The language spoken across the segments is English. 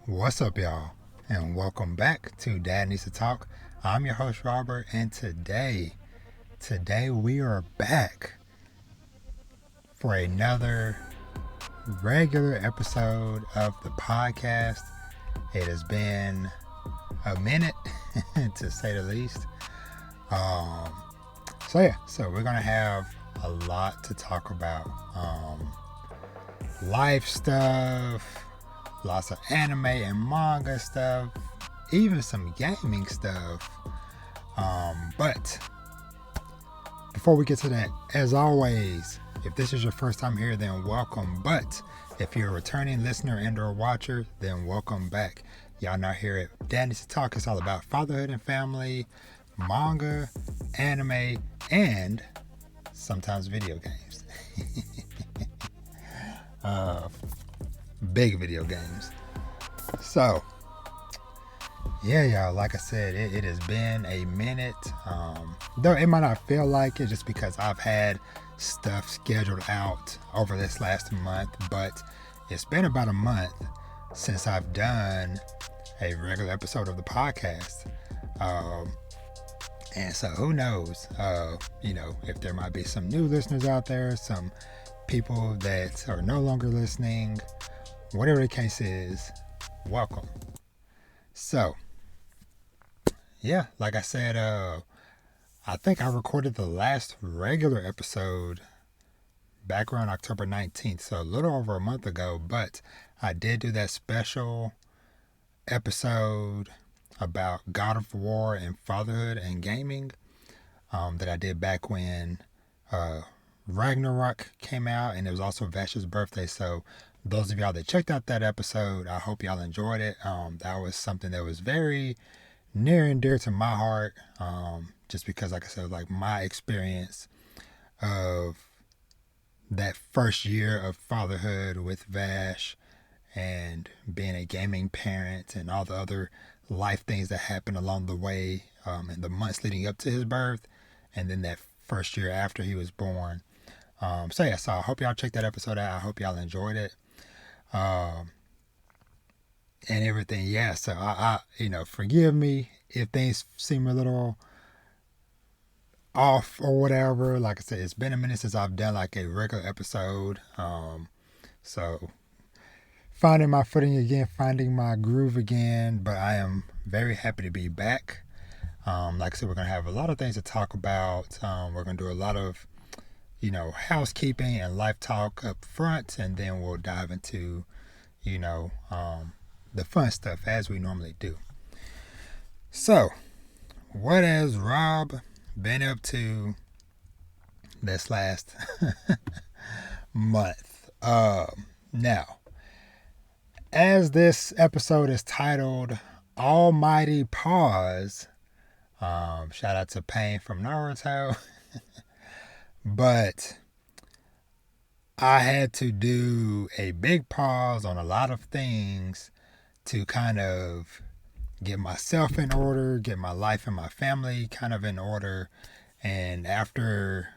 What's up, y'all? And welcome back to Dad Needs to Talk. I'm your host, Robert, and today we are back for another regular episode of the podcast. It has been a minute, to say the least. So we're gonna have a lot to talk about. Life stuff, lots of anime and manga stuff, even some gaming stuff. But before we get to that, as always, if this is your first time here, then welcome. But if you're a returning listener and or watcher, then welcome back. Y'all know here at Dad Needs to Talk, it's all about fatherhood and family, manga, anime, and sometimes video games. Big video games. So, yeah, y'all, like I said, it has been a minute. Though it might not feel like it just because I've had stuff scheduled out over this last month, but it's been about a month since I've done a regular episode of the podcast. And so who knows, if there might be some new listeners out there, some people that are no longer listening, whatever the case is, welcome. So, yeah, like I said, I think I recorded the last regular episode back around October 19th, so a little over a month ago, but I did do that special episode about God of War and fatherhood and gaming that I did back when Ragnarok came out, and it was also Vash's birthday. So those of y'all that checked out that episode, I hope y'all enjoyed it. That was something that was very near and dear to my heart, just because, like I said, like my experience of that first year of fatherhood with Vash and being a gaming parent and all the other life things that happened along the way in the months leading up to his birth, and then that first year after he was born. So I hope y'all checked that episode out. I hope y'all enjoyed it. And everything. Yeah, so I forgive me if things seem a little off or whatever. Like I said, it's been a minute since I've done like a regular episode. So finding my footing again, finding my groove again, but I am very happy to be back. Like I said, we're going to have a lot of things to talk about. We're going to do a lot of, housekeeping and life talk up front, and then we'll dive into, the fun stuff as we normally do. So, what has Rob been up to this last month? Now, as this episode is titled Almighty Pause, shout out to Pain from Naruto. But I had to do a big pause on a lot of things to kind of get myself in order, get my life and my family kind of in order. And after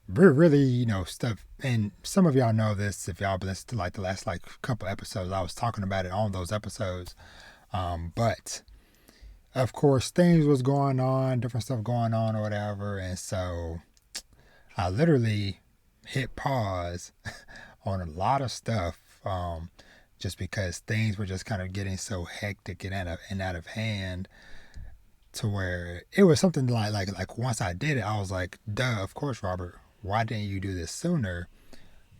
really, stuff, and some of y'all know this if y'all listened to like the last couple episodes, I was talking about it on those episodes. But of course things was going on, different stuff going on or whatever, and so I literally hit pause on a lot of stuff, just because things were just kind of getting so hectic and out of hand, to where it was something like once I did it, I was like, duh, of course, Robert, why didn't you do this sooner?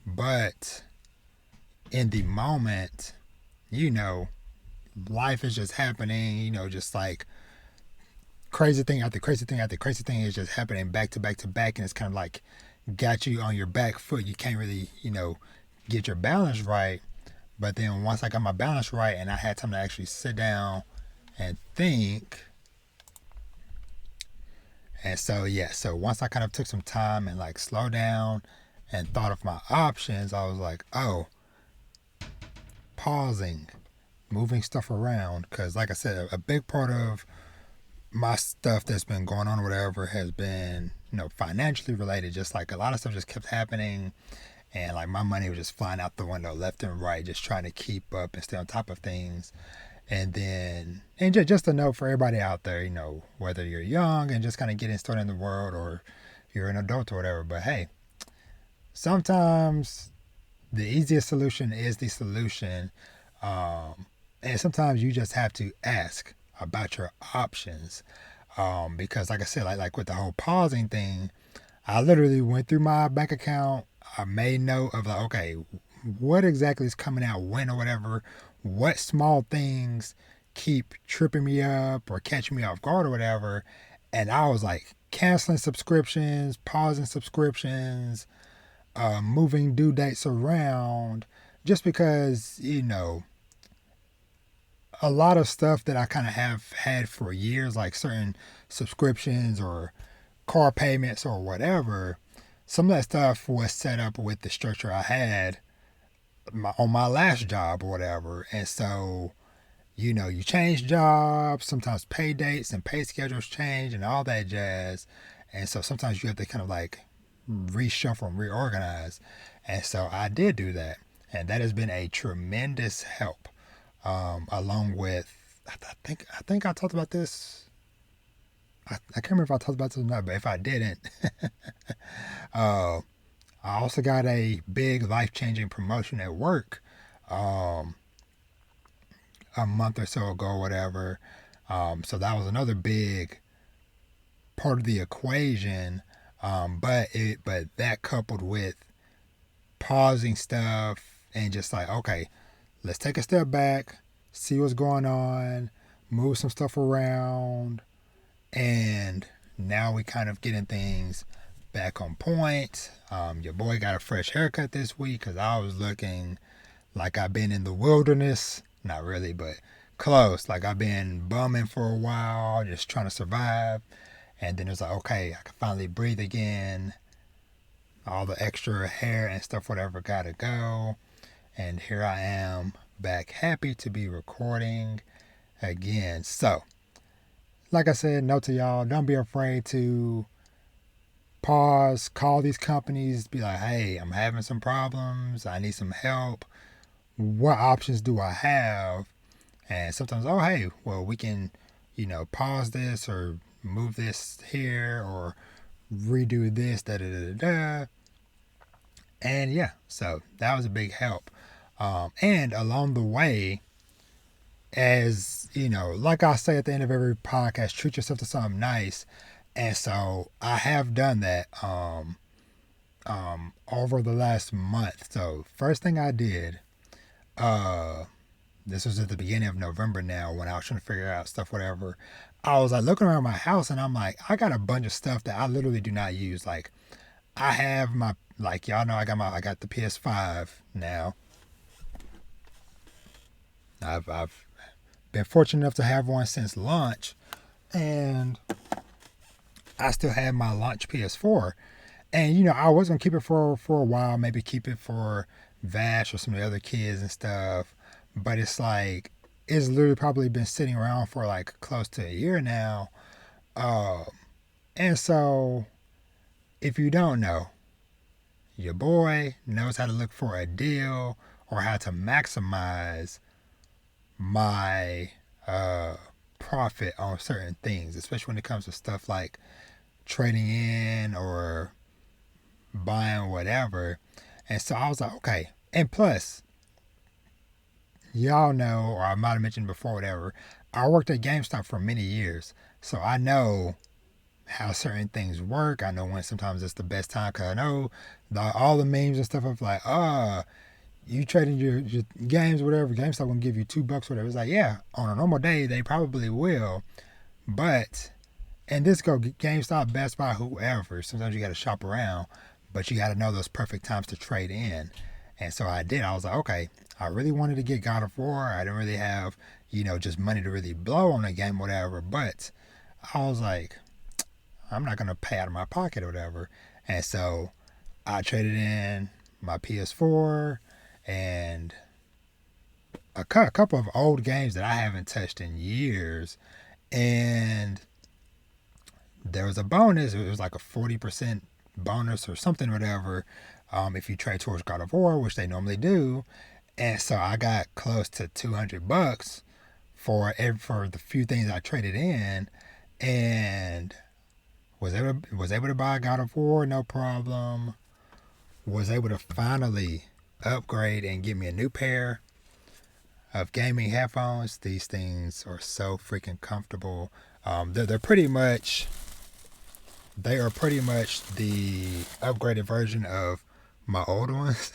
But in the moment, life is just happening, just like crazy thing after crazy thing after crazy thing is just happening back to back to back, and it's kind of like got you on your back foot. You can't really, get your balance right. But then once I got my balance right and I had time to actually sit down and think, and so once I kind of took some time and like slowed down and thought of my options, I was like, oh, pausing, moving stuff around, because like I said, a big part of my stuff that's been going on or whatever has been, financially related. Just like a lot of stuff just kept happening, And like my money was just flying out the window left and right, just trying to keep up and stay on top of things. And then, and just a note for everybody out there, whether you're young and just kind of getting started in the world or you're an adult or whatever, but hey, sometimes the easiest solution is the solution. And sometimes you just have to ask about your options. Because like I said, like with the whole pausing thing, I literally went through my bank account. I made note of like, okay, what exactly is coming out when or whatever. What small things keep tripping me up or catching me off guard or whatever. And I was like canceling subscriptions, pausing subscriptions, moving due dates around, just because, a lot of stuff that I kind of have had for years, like certain subscriptions or car payments or whatever, some of that stuff was set up with the structure I had on my last job or whatever. And so, you change jobs, sometimes pay dates and pay schedules change and all that jazz. And so sometimes you have to kind of like reshuffle and reorganize. And so I did do that. And that has been a tremendous help. Along with, I think I talked about this. I can't remember if I talked about this or not, but if I didn't, I also got a big life-changing promotion at work a month or so ago or whatever. So that was another big part of the equation. But that coupled with pausing stuff and just like, okay, let's take a step back, see what's going on, move some stuff around, and now we kind of getting things back on point. Your boy got a fresh haircut this week because I was looking like I've been in the wilderness. Not really, but close. Like I've been bumming for a while, just trying to survive. And then it's like, okay, I can finally breathe again. All the extra hair and stuff, whatever, gotta go. And here I am, back happy to be recording again. So, like I said, note to y'all, don't be afraid to pause, call these companies, be like, hey, I'm having some problems, I need some help. What options do I have? And sometimes, oh, hey, well, we can, pause this or move this here or redo this, da da da da. And yeah, so that was a big help. And along the way, as like I say at the end of every podcast, treat yourself to something nice. And so I have done that over the last month. So first thing I did, this was at the beginning of November now when I was trying to figure out stuff, whatever. I was like looking around my house and I'm like, I got a bunch of stuff that I literally do not use. Like I have my, like y'all know, I got the PS5 now. I've been fortunate enough to have one since launch, and I still have my launch PS4. And I was gonna keep it for a while, maybe keep it for Vash or some of the other kids and stuff. But it's like it's literally probably been sitting around for like close to a year now. And so if you don't know, your boy knows how to look for a deal or how to maximize my profit on certain things, especially when it comes to stuff like trading in or buying whatever. And so I was like, okay. And plus, y'all know, or I might have mentioned before, whatever, I worked at GameStop for many years. So I know how certain things work. I know when sometimes it's the best time because I know all the memes and stuff of like, you trading your games, whatever, GameStop gonna give you $2, whatever. It's like, yeah, on a normal day, they probably will. But, and this go GameStop, Best Buy, whoever, sometimes you gotta shop around, but you gotta know those perfect times to trade in. And so I did. I was like, okay, I really wanted to get God of War. I didn't really have, just money to really blow on a game, whatever. But I was like, I'm not gonna pay out of my pocket or whatever. And so I traded in my PS4 and a couple of old games that I haven't touched in years. And there was a bonus. It was like a 40% bonus or something, whatever, if you trade towards God of War, which they normally do. And so I got close to $200 for the few things I traded in, and was able to buy God of War, no problem. Was able to finally upgrade and get me a new pair of gaming headphones. These things are so freaking comfortable. They are pretty much the upgraded version of my old ones.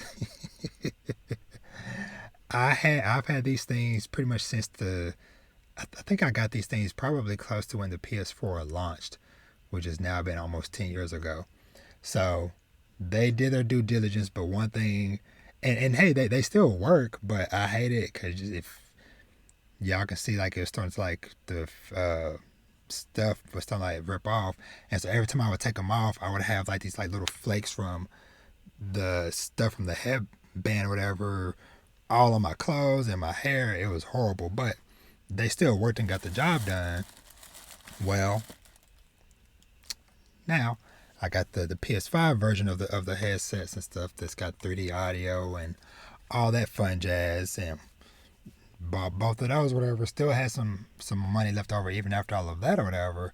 I've had these things pretty much since I think I got these things probably close to when the PS4 launched, which has now been almost 10 years ago. So they did their due diligence, but one thing, and hey, they still work, but I hate it because if y'all can see, like, it was starting to, like, the stuff was starting to, like, rip off, and so every time I would take them off, I would have, like, these, like, little flakes from the stuff from the headband or whatever all on my clothes and my hair. It was horrible, but they still worked and got the job done. Well, now I got the PS5 version of the headsets and stuff that's got 3D audio and all that fun jazz, and bought both of those, whatever. Still had some money left over even after all of that or whatever.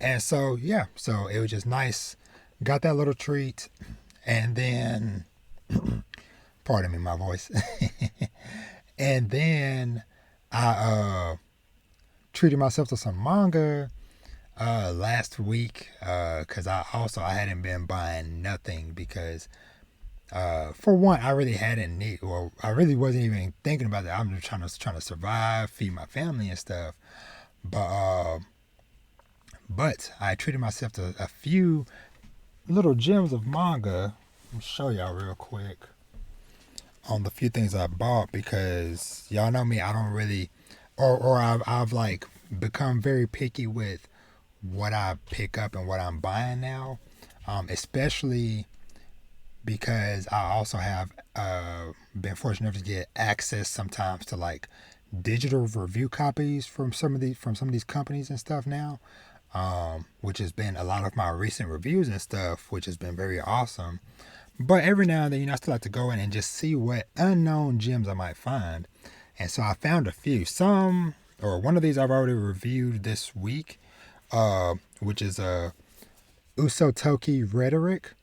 And so yeah, so it was just nice. Got that little treat, and then pardon me, my voice. And then I treated myself to some manga last week, because I hadn't been buying nothing because for one, I really I really wasn't even thinking about that. I'm just trying to survive, feed my family and stuff. But I treated myself to a few little gems of manga. I'll show y'all real quick on the few things I bought, because y'all know me, I don't really, or I've like become very picky with what I pick up and what I'm buying now, especially because I also have been fortunate enough to get access sometimes to, like, digital review copies from some of these companies and stuff now, which has been a lot of my recent reviews and stuff, which has been very awesome. But every now and then, I still like to go in and just see what unknown gems I might find. And so I found a few. One of these I've already reviewed this week, which is Usotoki Rhetoric.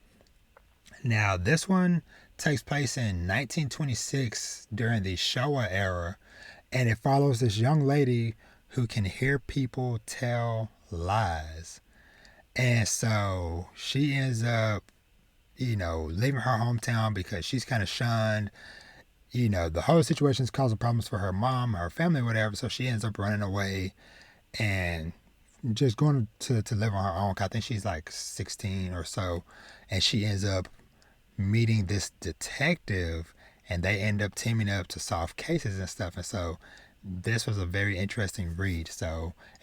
Now, this one takes place in 1926 during the Showa era, and it follows this young lady who can hear people tell lies. And so she ends up, leaving her hometown because she's kind of shunned. The whole situation is causing problems for her mom, her family, whatever. So she ends up running away and just going to live on her own. I think she's like 16 or so. And she ends up meeting this detective, and they end up teaming up to solve cases and stuff. And so this was a very interesting read.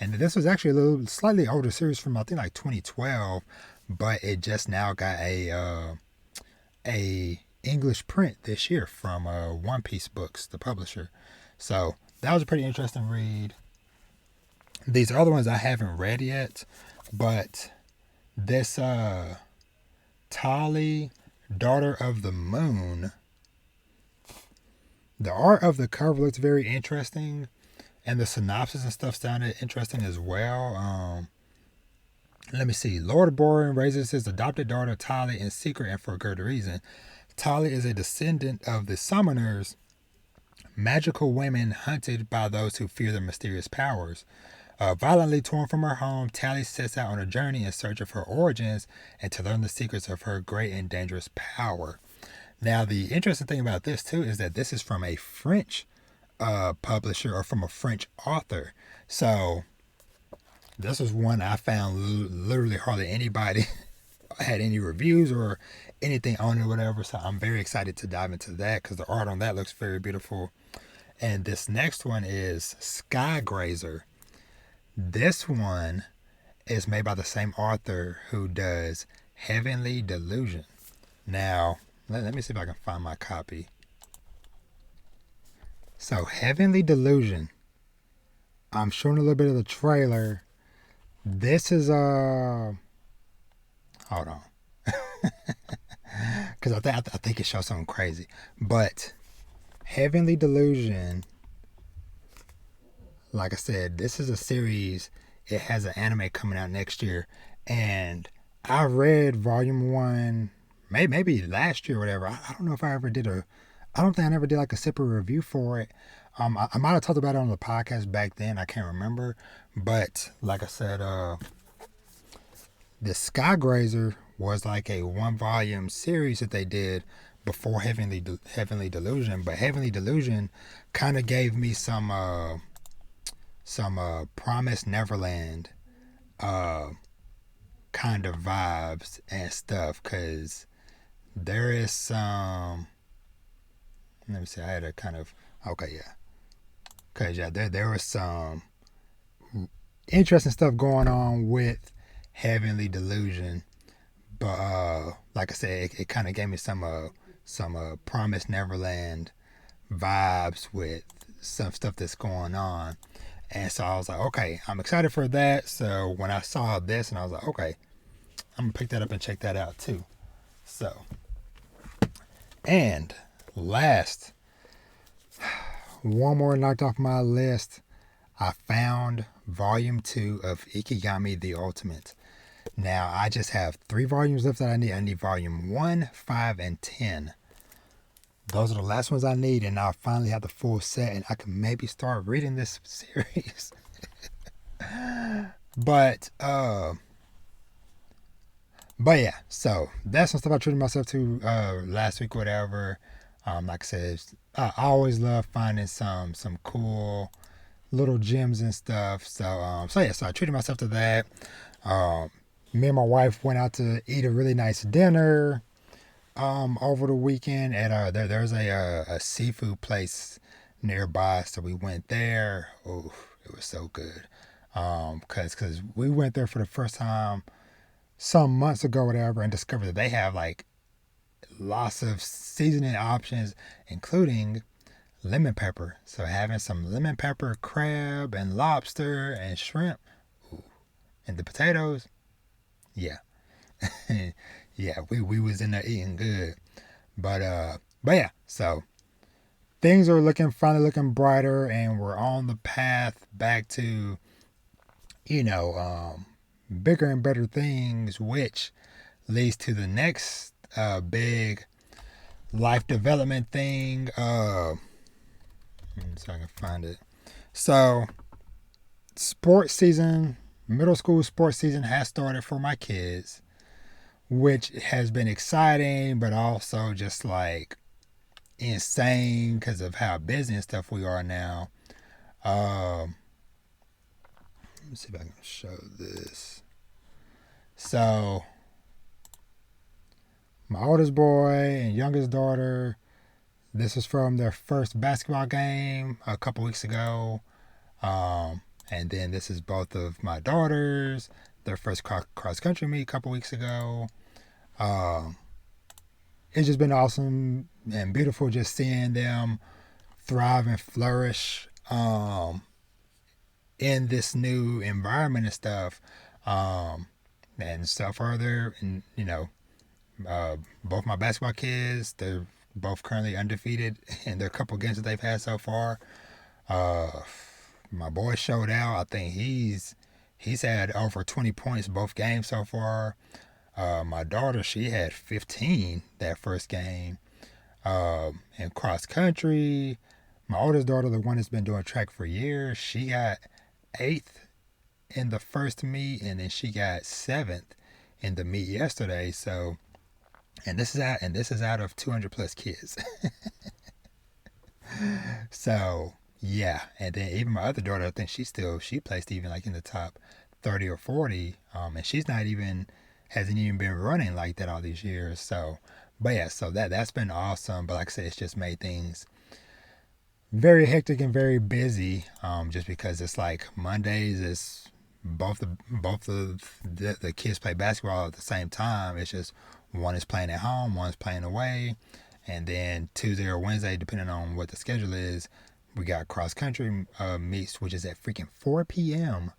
And this was actually a slightly older series from, I think, like 2012, but it just now got a English print this year from One Piece Books, the publisher. So that was a pretty interesting read. These other ones I haven't read yet, but this Tali, Daughter of the Moon, the art of the cover looks very interesting, and the synopsis and stuff sounded interesting as well. Let me see. Lord Borin raises his adopted daughter Tali in secret and for good reason. Tali is a descendant of the Summoners, magical women hunted by those who fear their mysterious powers. Violently torn from her home, Tali sets out on a journey in search of her origins and to learn the secrets of her great and dangerous power. Now, the interesting thing about this, too, is that this is from a French publisher, or from a French author. So this was one I found literally hardly anybody had any reviews or anything on it or whatever. So I'm very excited to dive into that because the art on that looks very beautiful. And this next one is Sky Grazer. This one is made by the same author who does Heavenly Delusion. Now, let me see if I can find my copy. So, Heavenly Delusion. I'm showing a little bit of the trailer. This is hold on. Because because I think it shows something crazy. But Heavenly Delusion, like I said, this is a series. It has an anime coming out next year, and I read volume 1 maybe last year or whatever. I don't know if I ever did I don't think I ever did like a separate review for it. I might have talked about it on the podcast back then. I can't remember, but like I said, the Skygrazer was like a 1-volume series that they did before Heavenly Delusion. But Heavenly Delusion kind of gave me some Promised Neverland kind of vibes and stuff, because there is some, let me see, I had a kind of, okay, yeah, because yeah, there was some interesting stuff going on with Heavenly Delusion, but like I said, it kind of gave me some Promised Neverland vibes with some stuff that's going on. And so I was like, okay, I'm excited for that. So when I saw this, and I was like, okay, I'm gonna pick that up and check that out too. So, and last, one more knocked off my list. I found volume 2 of Ikigami the Ultimate. Now I just have 3 volumes left that I need. I need volume 1, 5, and 10. Those are the last ones I need, and I'll finally have the full set, and I can maybe start reading this series. But yeah, so that's some stuff I treated myself to last week, whatever. Like I said, I always love finding some cool little gems and stuff. So yeah, so I treated myself to that. Me and my wife went out to eat a really nice dinner over the weekend at there's a seafood place nearby, so we went there. Oh, it was so good. Cause we went there for the first time some months ago, whatever, and discovered that they have like lots of seasoning options, including lemon pepper. So having some lemon pepper crab and lobster and shrimp, ooh, and the potatoes, yeah. Yeah, we was in there eating good. But yeah, so things are finally looking brighter, and we're on the path back to, bigger and better things, which leads to the next big life development thing. So I can find it. So sports season, middle school sports season has started for my kids, which has been exciting, but also just like insane because of how busy and stuff we are now. Let me see if I can show this. So my oldest boy and youngest daughter, this is from their first basketball game a couple weeks ago. And then this is both of my daughters, their first cross country meet a couple weeks ago. It's just been awesome and beautiful just seeing them thrive and flourish in this new environment and stuff. And so further, and both my basketball kids, they're both currently undefeated in their couple games that they've had so far. My boy showed out. I think he's had over 20 points both games so far. My daughter, she had 15 that first game. In cross country, my oldest daughter, the one that's been doing track for years, she got 8th in the first meet, and then she got 7th in the meet yesterday. So, and this is out of 200 plus kids. So yeah, and then even my other daughter, I think she placed even like in the top 30 or 40, and she's hasn't even been running like that all these years. So, but yeah, so that's been awesome. But like I said, it's just made things very hectic and very busy. Just because it's like Mondays is both of the kids play basketball at the same time. It's just one is playing at home, one is playing away, and then Tuesday or Wednesday, depending on what the schedule is, we got cross country meets, which is at freaking 4 p.m.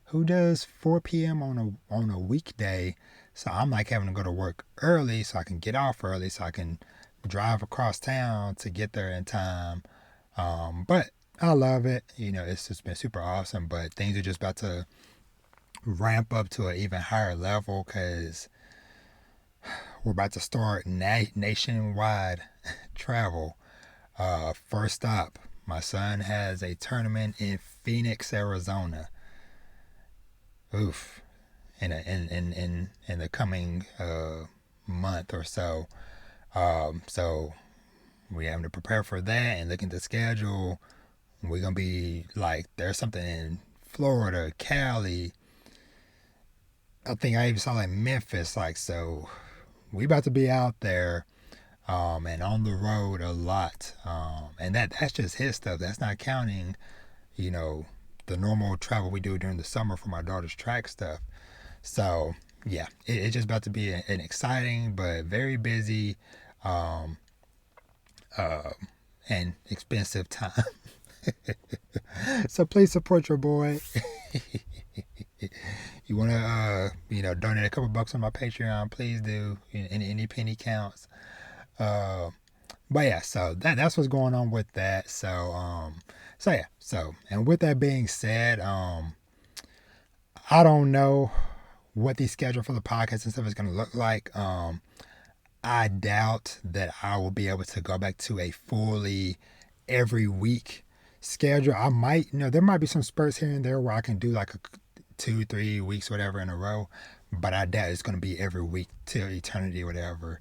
Who does 4 p.m. on a weekday? So I'm like having to go to work early so I can get off early so I can drive across town to get there in time. But I love it. It's just been super awesome. But things are just about to ramp up to an even higher level because we're about to start nationwide travel. First stop, my son has a tournament in Phoenix, Arizona. Oof. In the coming month or so. So we having to prepare for that and look at the schedule. We're gonna be like, there's something in Florida, Cali. I think I even saw like Memphis. Like, so we about to be out there, and on the road a lot. And that's just his stuff. That's not counting, the normal travel we do during the summer for my daughter's track stuff. So yeah, it's just about to be an exciting but very busy, um, uh, and expensive time. So please support your boy. You want to, donate a couple bucks on my Patreon, please do. Any penny counts. But yeah, so that's what's going on with that. So yeah. So, and with that being said, I don't know what the schedule for the podcast and stuff is going to look like. I doubt that I will be able to go back to a fully every week schedule. I might, there might be some spurts here and there where I can do like a 2-3 weeks, whatever, in a row, but I doubt it's going to be every week till eternity, whatever.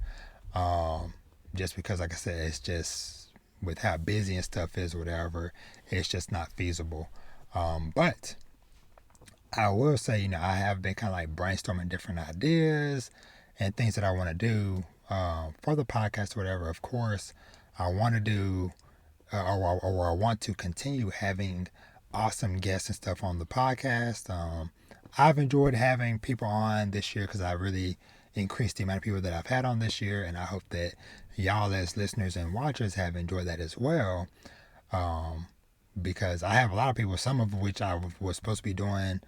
Just because, like I said, it's just with how busy and stuff is, whatever, it's just not feasible. But I will say, I have been kind of like brainstorming different ideas and things that I want to do for the podcast or whatever. Of course, I want to do, or I want to continue having awesome guests and stuff on the podcast. I've enjoyed having people on this year because I really increased the amount of people that I've had on this year, and I hope that y'all as listeners and watchers have enjoyed that as well. Because I have a lot of people, some of which I was supposed to be doing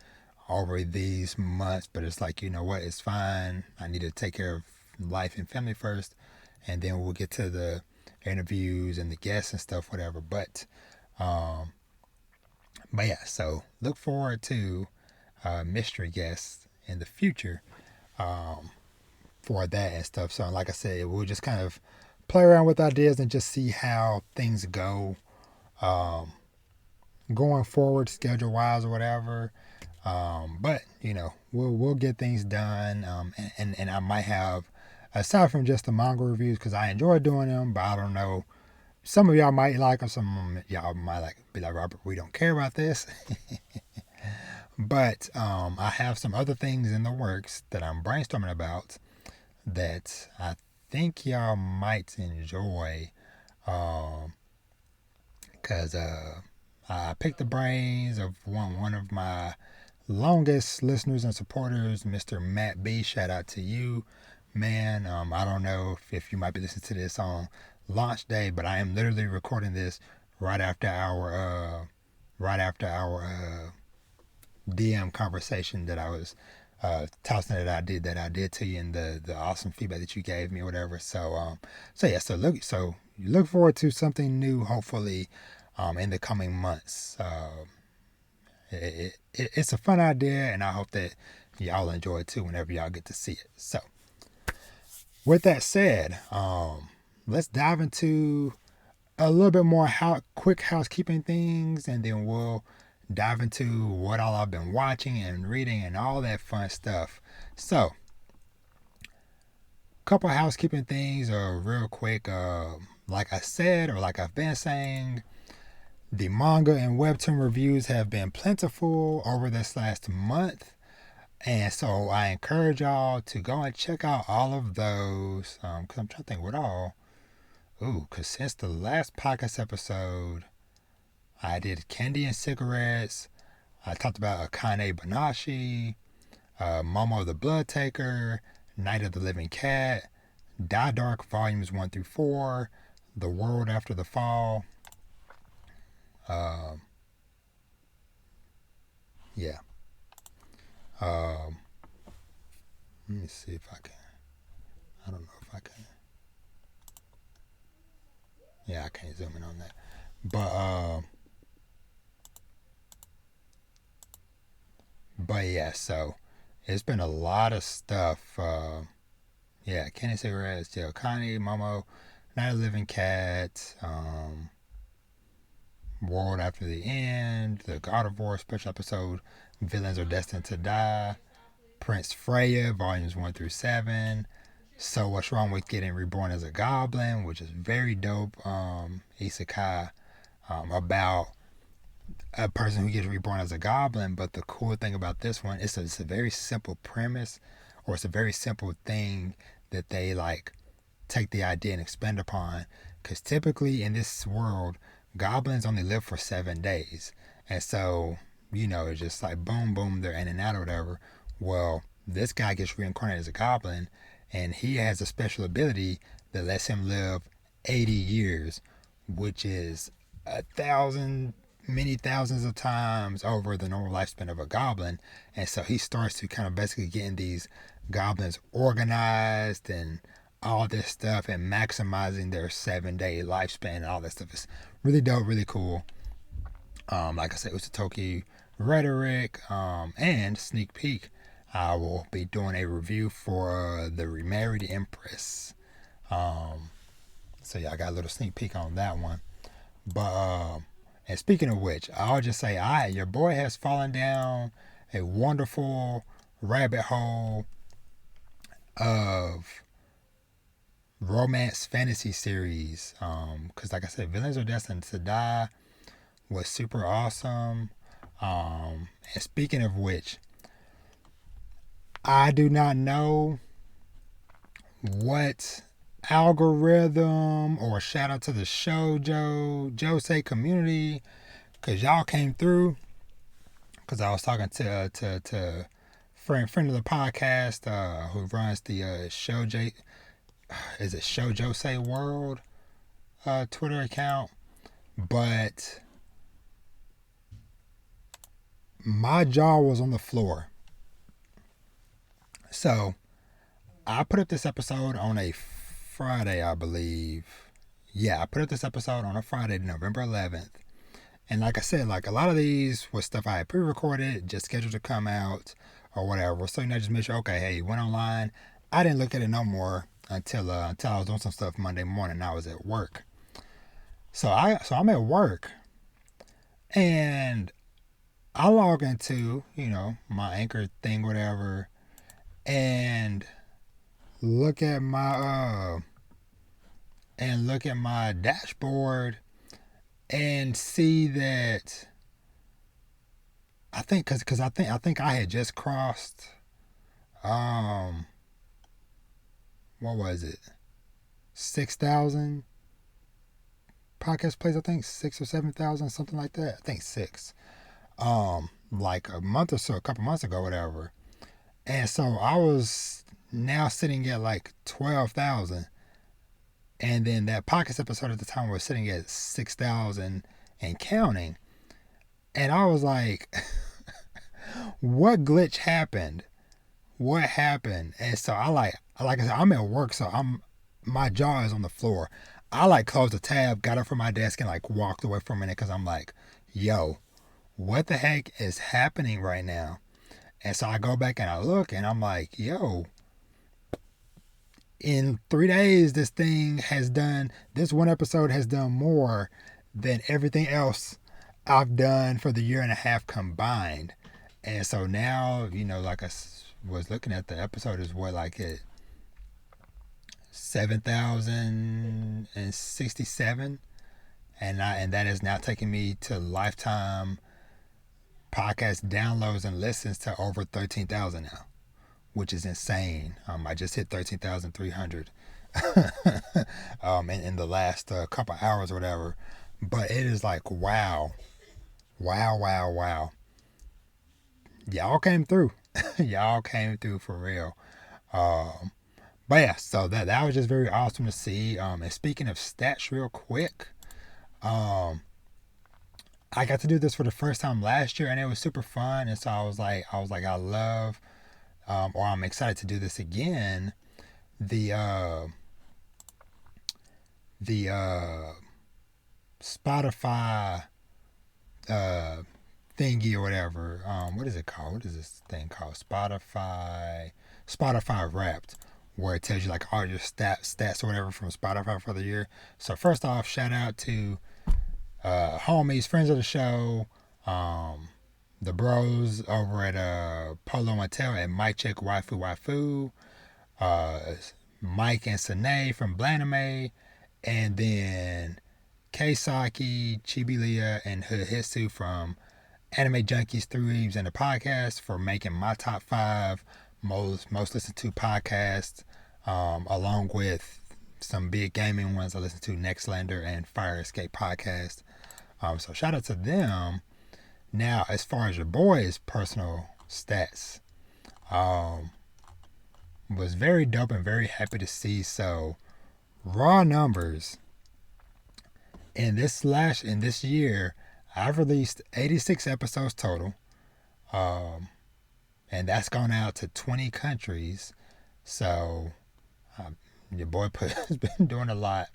over these months, but it's like, you know what, it's fine. I need to take care of life and family first, and then we'll get to the interviews and the guests and stuff, whatever. But yeah, so look forward to mystery guests in the future for that and stuff. So like I said, we'll just kind of play around with ideas and just see how things go going forward, schedule wise or whatever. But we'll get things done. And I might have, aside from just the manga reviews, because I enjoy doing them, but I don't know. Some of y'all might like them. Some of y'all might be like, Robert, we don't care about this. But I have some other things in the works that I'm brainstorming about that I think y'all might enjoy. Because I picked the brains of one of my longest listeners and supporters, Mr. Matt B. Shout out to you, man. I don't know if you might be listening to this on launch day, but I am literally recording this right after our DM conversation that I was tossing that I did to you, and the awesome feedback that you gave me or whatever. So look forward to something new, hopefully, in the coming months. It's a fun idea, and I hope that y'all enjoy it too whenever y'all get to see it. So with that said, let's dive into a little bit more quick housekeeping things, and then we'll dive into what all I've been watching and reading and all that fun stuff. So, couple housekeeping things real quick. Like I said, or like I've been saying, the manga and webtoon reviews have been plentiful over this last month. And so I encourage y'all to go and check out all of those. Because I'm trying to think what all. Because since the last podcast episode, I did Candy and Cigarettes. I talked about Akane Banashi, Momo the Blood Taker, Night of the Living Cat, Die Dark Volumes 1 through 4, The World After the Fall. Yeah. Let me see if I can. I don't know if I can. Yeah, I can't zoom in on that. But yeah, so it's been a lot of stuff. Yeah, Kenny Cigarettes, Jill Connie, Momo, Night of the Living Cat, World After the End, the God of War special episode, Villains Are Destined to Die, Prince Freya, volumes 1 through 7. So What's Wrong with Getting Reborn as a Goblin, which is very dope. Isekai, about a person who gets reborn as a goblin. But the cool thing about this one is it's a very simple premise, or it's a very simple thing that they like take the idea and expand upon. Because typically in this world, goblins only live for 7 days, and so it's just like boom, boom, they're in and out or whatever. Well, this guy gets reincarnated as a goblin, and he has a special ability that lets him live 80 years, which is 1,000, many thousands of times over the normal lifespan of a goblin. And so he starts to kind of basically getting these goblins organized and all this stuff and maximizing their 7-day lifespan and all that stuff. Is really dope, really cool. Like I said, Utsatoki Rhetoric, and sneak peek, I will be doing a review for The Remarried Empress. So yeah, I got a little sneak peek on that one. But and speaking of which, I'll just say, your boy has fallen down a wonderful rabbit hole of romance fantasy series. Because like I said, Villains Are Destined to Die was super awesome. And speaking of which, I do not know what algorithm, or shout out to the Jose community, because y'all came through. Because I was talking to friend of the podcast, who runs the is it Jose World Twitter account. But my jaw was on the floor. So I put up this episode on a Friday, I believe. Yeah, I put up this episode on a Friday, November 11th. And like I said, like a lot of these was stuff I had pre-recorded, just scheduled to come out or whatever. So I just made sure, okay, hey, went online. I didn't look at it no more until I was doing some stuff Monday morning. I was at work. So I'm at work, and I log into, my Anchor thing, whatever, and look at my dashboard and see that I think because I think I had just crossed what was it, 6,000 podcast plays. I think 6 or 7,000, something like that. I think 6. Like a couple months ago, whatever. And so I was now sitting at like 12,000. And then that podcast episode at the time was sitting at 6,000 and counting. And I was like, what glitch happened? What happened? And so like I said, I'm at work, so my jaw is on the floor. I like closed the tab, got up from my desk, and like walked away for a minute because I'm like, yo, what the heck is happening right now? And so I go back and I look, and I'm like, yo, in 3 days, this one episode has done more than everything else I've done for the year and a half combined. And so now, like I was looking at, the episode is like at 7,067. And that is now taking me to lifetime podcast downloads and listens to over 13,000 now, which is insane. I just hit 13,300 in the last couple hours or whatever. But it is like, wow. Y'all came through. Y'all came through for real. But yeah, so that was just very awesome to see. And speaking of stats real quick, I got to do this for the first time last year, and it was super fun. And so I was like, I love or I'm excited to do this again, the Spotify thingy or whatever. What is it called? What is this thing called? Spotify Wrapped, where it tells you like all your stats or whatever from Spotify for the year. So first off, shout out to homies, friends of the show, the bros over at Polo Motel and Mike Check Waifu, Mike and Sine from Blaname, and then Keisaki, Chibilia, and Hitsu from Anime Junkies, Three Weebs, and the podcast for making my top 5 most listened to podcasts, along with some big gaming ones I listen to, Nextlander and Fire Escape podcast. So shout out to them. Now, as far as your boy's personal stats, was very dope and very happy to see. So raw numbers in this year, I've released 86 episodes total, and that's gone out to 20 countries. So your boy has been doing a lot.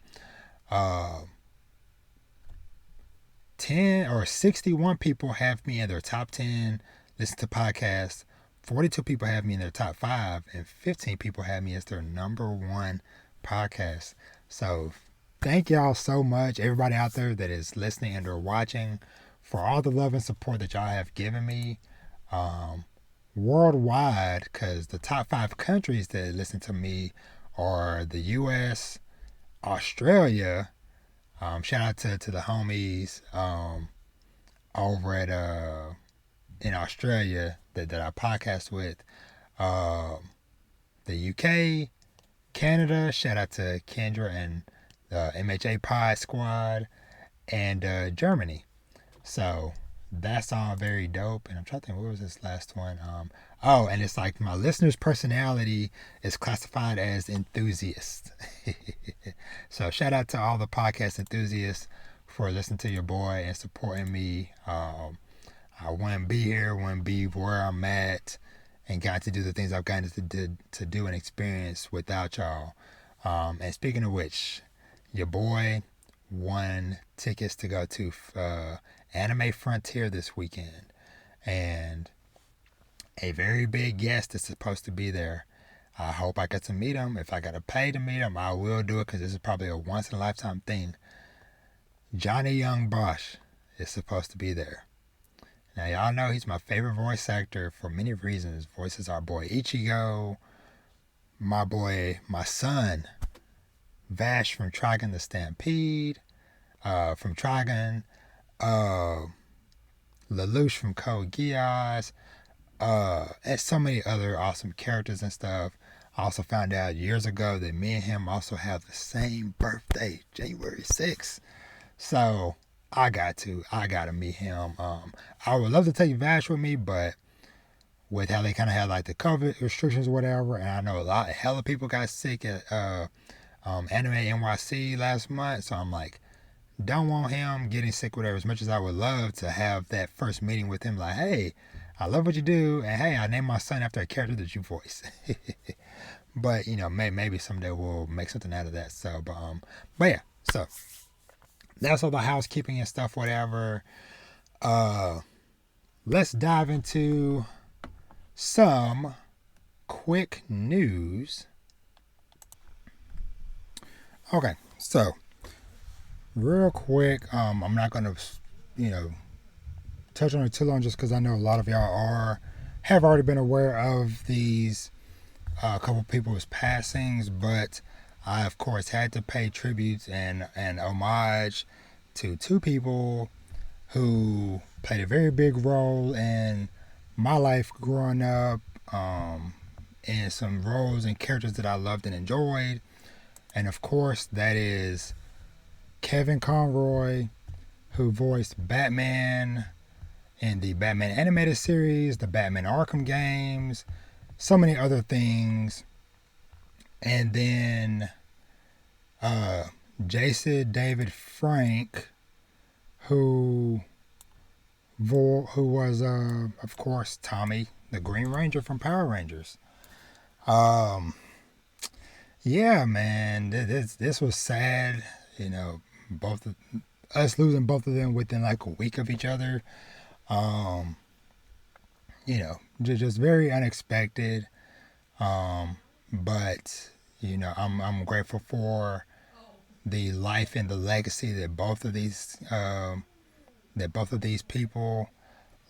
10 or 61 people have me in their top 10 listen to podcasts. 42 people have me in their top 5, and 15 people have me as their number 1 podcast. So thank y'all so much, everybody out there that is listening and or watching, for all the love and support that y'all have given me worldwide, because the top 5 countries that listen to me are the US, Australia. Shout out to the homies over at in Australia that I podcast with. The UK, Canada. Shout out to Kendra and the MHA Pod Squad, and Germany. So that's all very dope. And I'm trying to think, what was this last one? And it's like my listener's personality is classified as enthusiast. So shout out to all the podcast enthusiasts for listening to your boy and supporting me. I wouldn't be here, wouldn't be where I'm at, and got to do the things I've gotten to do and experience without y'all. And speaking of which, your boy won tickets to go to Anime Frontier this weekend, and a very big guest is supposed to be there. I hope I get to meet him. If I got to pay to meet him, I will do it, because this is probably a once-in-a-lifetime thing. Johnny Young Bosch is supposed to be there. Now, y'all know he's my favorite voice actor for many reasons. Voices our boy Ichigo, my son, Vash from Trigun the Stampede, from Trigun, Lelouch from Code Geass, and so many other awesome characters and stuff. I also found out years ago that me and him also have the same birthday, January 6th. So I got to meet him. I would love to take Vash with me, but with how they kind of had like the COVID restrictions or whatever, and I know a hell of people got sick at Anime NYC last month, so I'm like, don't want him getting sick, whatever. As much as I would love to have that first meeting with him, like, hey, I love what you do, and hey, I named my son after a character that you voice. But maybe someday we'll make something out of that. So, but yeah, so that's all the housekeeping and stuff, whatever. Let's dive into some quick news. Okay, so real quick, I'm not gonna, touch on it too long, just because I know a lot of y'all have already been aware of these couple people's passings, but I of course had to pay tribute and homage to 2 people who played a very big role in my life growing up, and some roles and characters that I loved and enjoyed. And of course, that is Kevin Conroy, who voiced Batman in the Batman animated series, the Batman Arkham games, so many other things. And then Jason David Frank, who who was, of course, Tommy, the Green Ranger from Power Rangers. Um, yeah, man, this was sad. You know, both of, us losing both of them within like a week of each other. Um, you know, just very unexpected. But I'm grateful for the life and the legacy that both of these people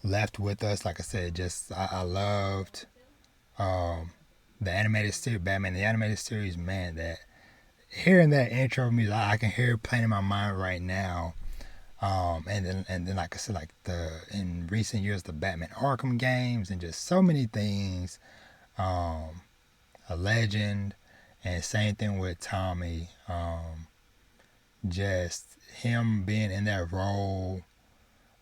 left with us. Like I said, just I loved um, the animated series, Batman the animated series. Man, that hearing that intro music, I can hear it playing in my mind right now. And then like I said, like the in recent years, the Batman Arkham games and just so many things. Um, a legend, and same thing with Tommy. Just him being in that role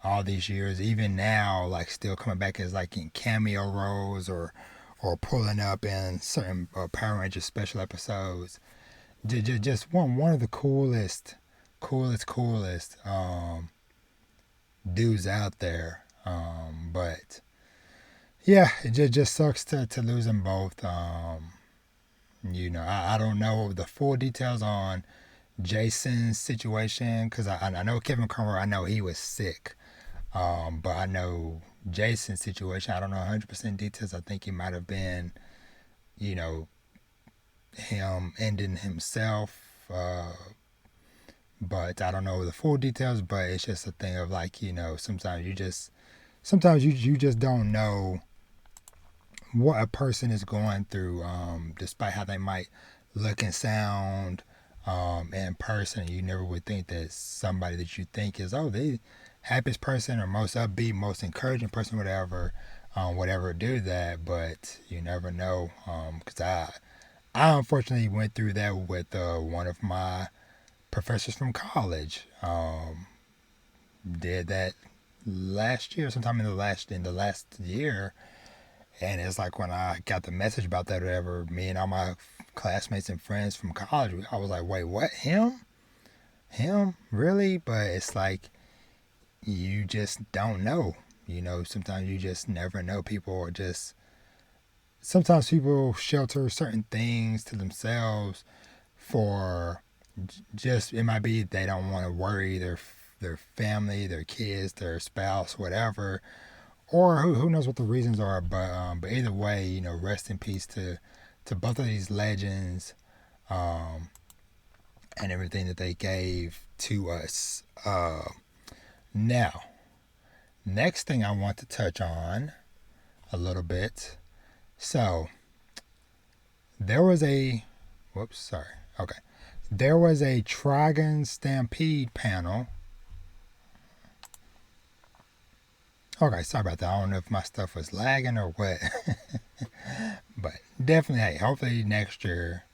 all these years, even now, like still coming back as like in cameo roles or pulling up in certain Power Rangers special episodes. Just one of the coolest dudes out there. But yeah, it just sucks to lose them both. I don't know the full details on Jason's situation because I know Kevin Conroy, I know he was sick. But I know Jason's situation, I don't know 100% details. I think he might have been, you know, him ending himself. But I don't know the full details, but it's just a thing of like, sometimes you just don't know what a person is going through, despite how they might look and sound in person. You never would think that somebody that you think is the happiest person or most upbeat, most encouraging person, whatever do that. But you never know, because I unfortunately went through that with one of my professors from college. Did that last year, sometime in the last year. And it's like when I got the message about that or whatever, me and all my classmates and friends from college, I was like, wait, what? Him? Really? But it's like, you just don't know. Sometimes you just never know. Sometimes people shelter certain things to themselves for just, it might be they don't want to worry their family, their kids, their spouse, whatever, or who knows what the reasons are. But either way, rest in peace to both of these legends, and everything that they gave to us. Now, next thing I want to touch on a little bit. So there was a there was a Trigon Stampede panel. Okay, sorry about that. I don't know if my stuff was lagging or what. But definitely, hey, hopefully next year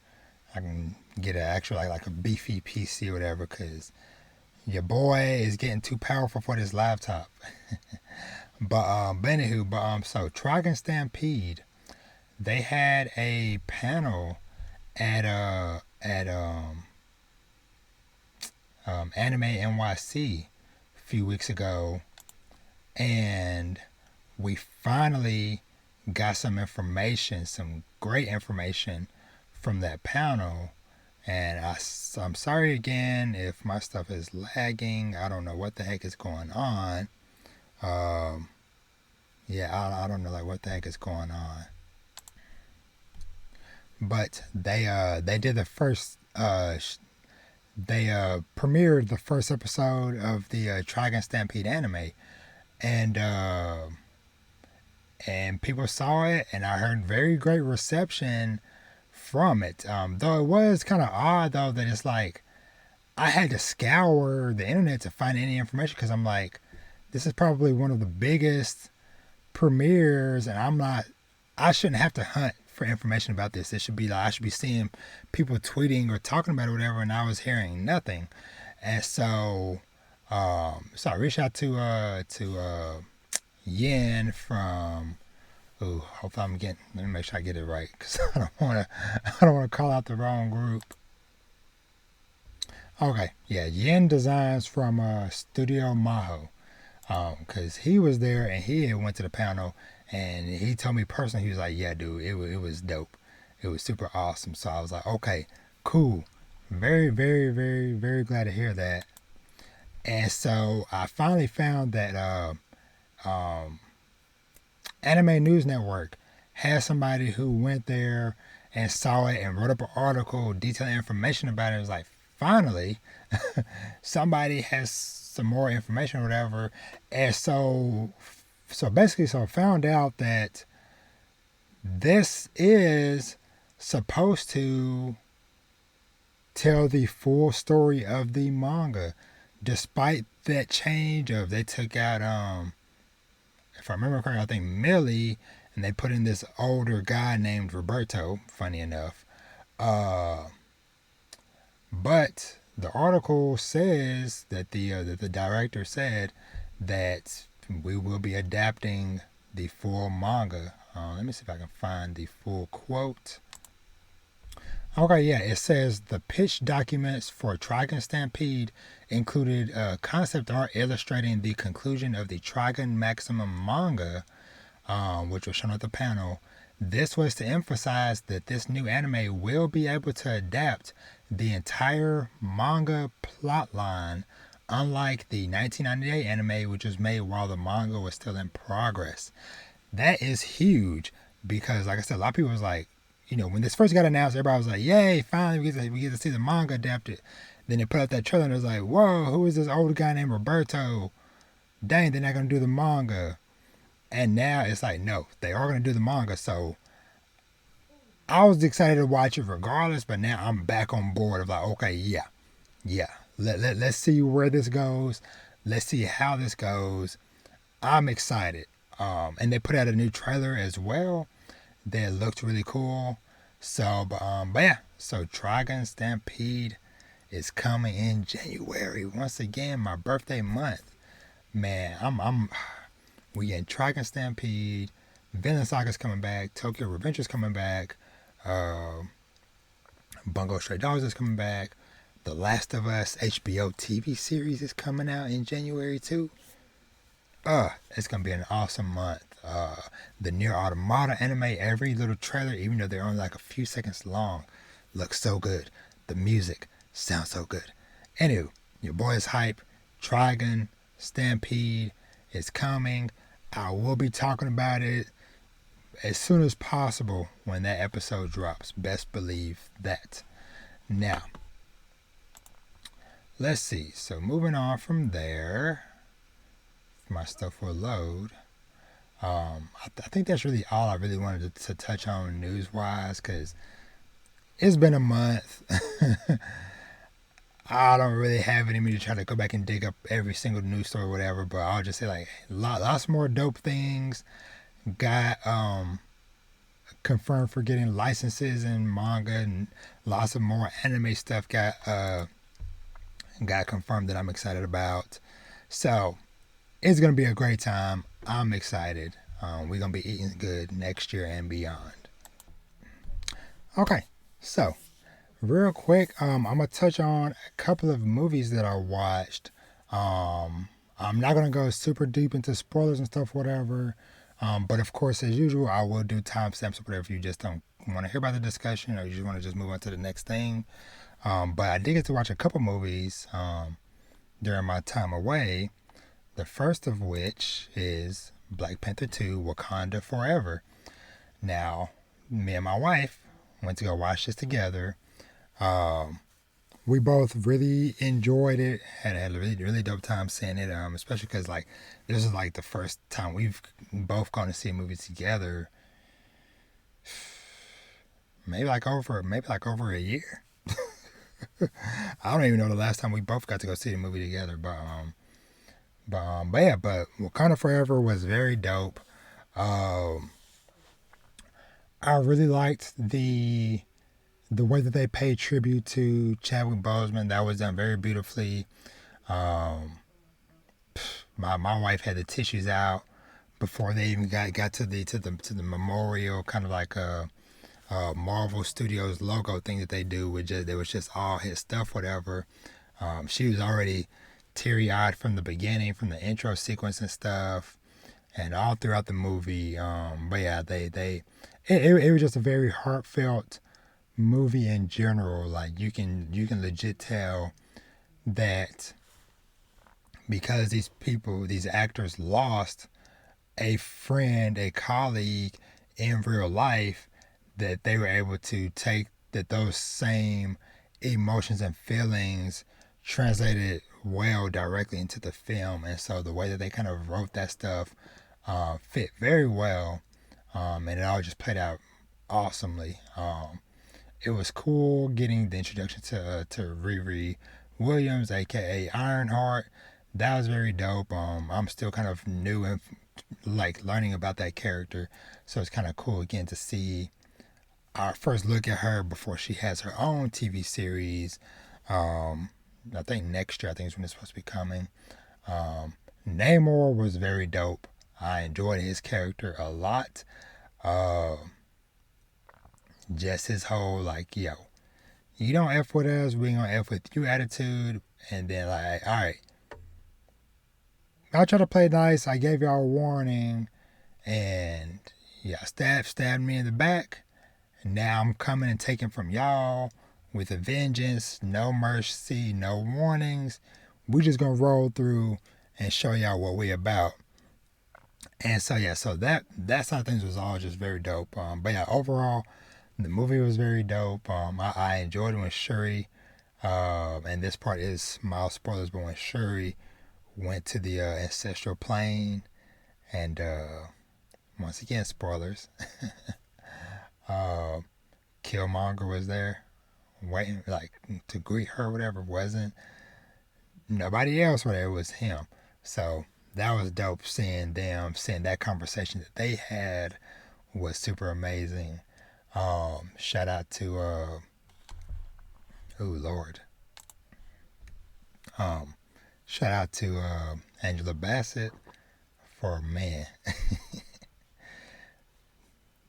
I can get an actual like a beefy PC or whatever, because your boy is getting too powerful for this laptop. But so Trigon Stampede, they had a panel at Anime NYC a few weeks ago, and we finally got some great information from that panel. And I'm sorry again if my stuff is lagging. I don't know what the heck is going on. I don't know like what the heck is going on. But they did the first they premiered the first episode of the Trigon Stampede anime, and people saw it, and I heard very great reception from it. Though it was kind of odd though that it's like I had to scour the internet to find any information, because I'm like, this is probably one of the biggest premieres, and I shouldn't have to hunt for information about this. It should be like I should be seeing people tweeting or talking about it or whatever, and I was hearing nothing. And so I reached out to Yin from, hopefully let me make sure I get it right, because I don't want to call out the wrong group. Okay, yeah, Yin Designs from Studio Maho. because he was there and he had went to the panel, and he told me personally, he was like, yeah, dude, it was dope. It was super awesome. So I was like, okay, cool. Very, very, very, very glad to hear that. And so I finally found that Anime News Network had somebody who went there and saw it and wrote up an article detailing information about it. It was like, finally, somebody has some more information or whatever. And so basically, I found out that this is supposed to tell the full story of the manga, despite that change of they took out if I remember correctly, I think Millie, and they put in this older guy named Roberto. Funny enough, but the article says that the director said that we will be adapting the full manga. Let me see if I can find the full quote. Okay, yeah, it says the pitch documents for Trigun Stampede included concept art illustrating the conclusion of the Trigun Maximum manga, which was shown at the panel. This was to emphasize that this new anime will be able to adapt the entire manga plotline, unlike the 1998 anime, which was made while the manga was still in progress. That is huge because, like I said, a lot of people was like, when this first got announced, everybody was like, yay, finally we get to see the manga adapted. Then they put out that trailer and it was like, whoa, who is this old guy named Roberto? Dang, they're not going to do the manga. And now it's like, no, they are going to do the manga. So I was excited to watch it regardless, but now I'm back on board of like, okay, yeah. Let's see where this goes. Let's see how this goes. I'm excited. And they put out a new trailer as well that looked really cool. So, but yeah. So Trigun Stampede is coming in January. Once again, my birthday month. Man, we getting Trigun Stampede. Vinland Saga's coming back. Tokyo Revenge's coming back. Bungo Stray Dogs is coming back. The Last of Us HBO TV series is coming out in January too. It's gonna be an awesome month. The Nier Automata anime, every little trailer, even though they're only like a few seconds long, looks so good. The music sounds so good. Anywho, your boy is hype. Trigun Stampede is coming. I will be talking about it as soon as possible when that episode drops. Best believe that. Now, let's see. So moving on from there, my stuff will load. I think that's really all I really wanted to touch on news-wise, because it's been a month. I don't really have it in me to try to go back and dig up every single news story or whatever, but I'll just say like lots more dope things got confirmed for getting licenses in manga, and lots of more anime stuff got confirmed that I'm excited about. So it's gonna be a great time. I'm excited. We're gonna be eating good next year and beyond. Okay, so real quick, I'm gonna touch on a couple of movies that I watched. I'm not gonna go super deep into spoilers and stuff, whatever. But of course, as usual, I will do timestamps or whatever if you just don't want to hear about the discussion or you just want to just move on to the next thing. But I did get to watch a couple movies during my time away. The first of which is Black Panther 2, Wakanda Forever. Now, me and my wife went to go watch this together. We both really enjoyed it. Had a really, really dope time seeing it. Especially because like this is like the first time we've both gone to see a movie together. Maybe like over a year. I don't even know the last time we both got to go see the movie together. But Wakanda Forever was very dope. I really liked the way that they paid tribute to Chadwick Boseman. That was done very beautifully. My wife had the tissues out before they even got to the memorial, kind of like a Marvel Studios logo thing that they do. It was just all his stuff, whatever. She was already teary-eyed from the beginning, from the intro sequence and stuff, and all throughout the movie. But yeah, it was just a very heartfelt movie in general. Like you can legit tell that because these actors lost a friend, a colleague in real life, that they were able to take those same emotions and feelings translated well directly into the film. And so the way that they kind of wrote that stuff fit very well, and it all just played out awesomely. It was cool getting the introduction to Riri Williams, aka Ironheart. That was very dope. I'm still kind of new and like learning about that character, so it's kind of cool again to see our first look at her before she has her own TV series. I think next year, I think is when it's supposed to be coming. Namor was very dope. I enjoyed his character a lot. Just his whole like, yo, you don't F with us, we ain't gonna F with you attitude. And then like, alright, I try to play nice, I gave y'all a warning, and yeah, stabbed me in the back, and now I'm coming and taking from y'all with a vengeance, no mercy, no warnings. We just gonna roll through and show y'all what we about. And so yeah, so that side of things was all just very dope. But yeah, overall, the movie was very dope. I enjoyed it when Shuri, and this part is mild spoilers, but when Shuri went to the ancestral plane, and once again spoilers, Killmonger was there, waiting like to greet her. Whatever, wasn't nobody else. Whatever, it was him. So that was dope. Seeing that conversation that they had was super amazing. Shout out to oh Lord. Shout out to Angela Bassett for, man,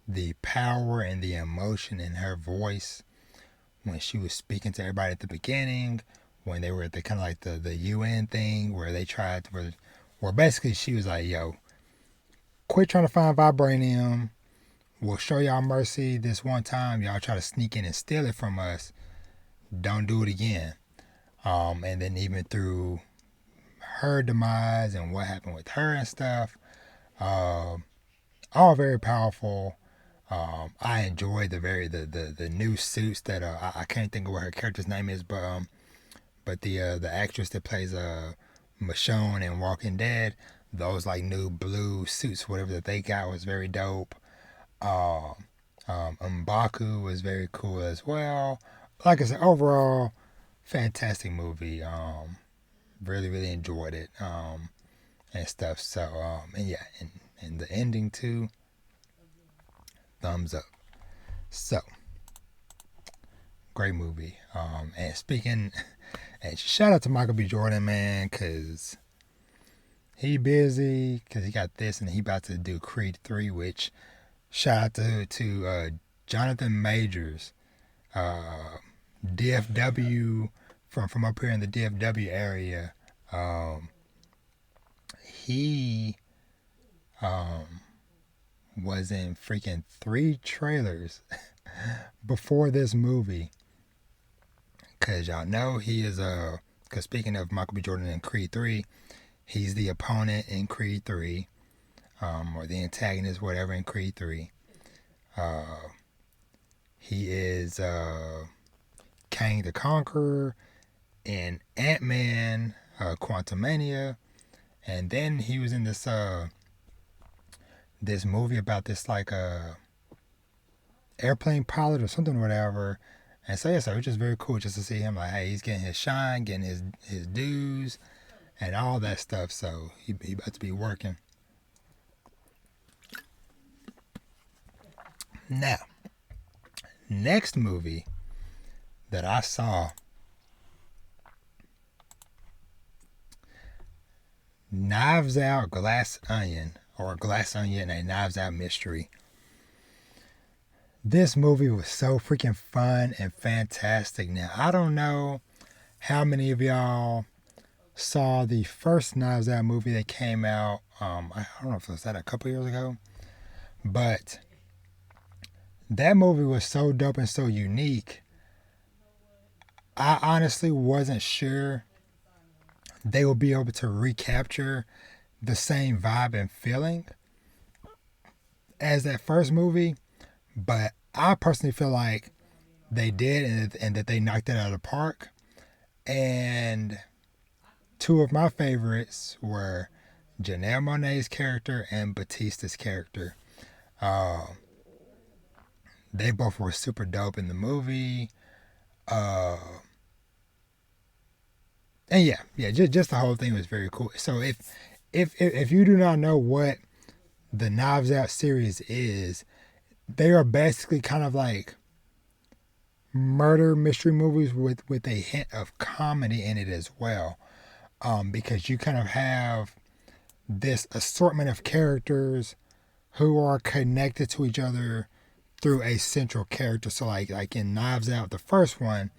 the power and the emotion in her voice when she was speaking to everybody at the beginning, when they were at the kind of like the UN thing where they tried to, where basically she was like, yo, quit trying to find vibranium. We'll show y'all mercy this one time. Y'all try to sneak in and steal it from us. Don't do it again. And then even through her demise and what happened with her and stuff, all very powerful. I enjoyed the new suits that I can't think of what her character's name is, but the actress that plays Michonne in Walking Dead, those like new blue suits, whatever that they got, was very dope. M'Baku was very cool as well. Like I said, overall, fantastic movie. Really enjoyed it. And stuff. So, and yeah, and the ending too, thumbs up. So, great movie. And speaking, and shout out to Michael B. Jordan, man, because he busy, because he got this, and he about to do Creed 3, which, shout out to Jonathan Majors, DFW, from up here in the DFW area. He was in freaking 3 trailers before this movie. Because y'all know he is, because speaking of Michael B. Jordan in Creed 3, he's the opponent in Creed 3, or the antagonist, whatever, in Creed 3. He is Kang the Conqueror in Ant-Man, Quantumania, and then he was in this this movie about this like airplane pilot or something, whatever. And so yeah, so it's just very cool just to see him like, hey, he's getting his shine, getting his dues, and all that stuff. So he about to be working. Now, next movie that I saw, Knives Out Glass Onion, or Glass Onion, a Knives Out Mystery. This movie was so freaking fun and fantastic. Now, I don't know how many of y'all saw the first Knives Out movie that came out. I don't know if it was that a couple years ago, but that movie was so dope and so unique. I honestly wasn't sure they would be able to recapture the same vibe and feeling as that first movie, but I personally feel like they did, and that they knocked it out of the park. And two of my favorites were Janelle Monáe's character and Batista's character. Uh, they both were super dope in the movie. Uh, and yeah, just the whole thing was very cool. So if you do not know what the Knives Out series is, they are basically kind of like murder mystery movies with a hint of comedy in it as well. Because you kind of have this assortment of characters who are connected to each other through a central character. So like in Knives Out, the first one,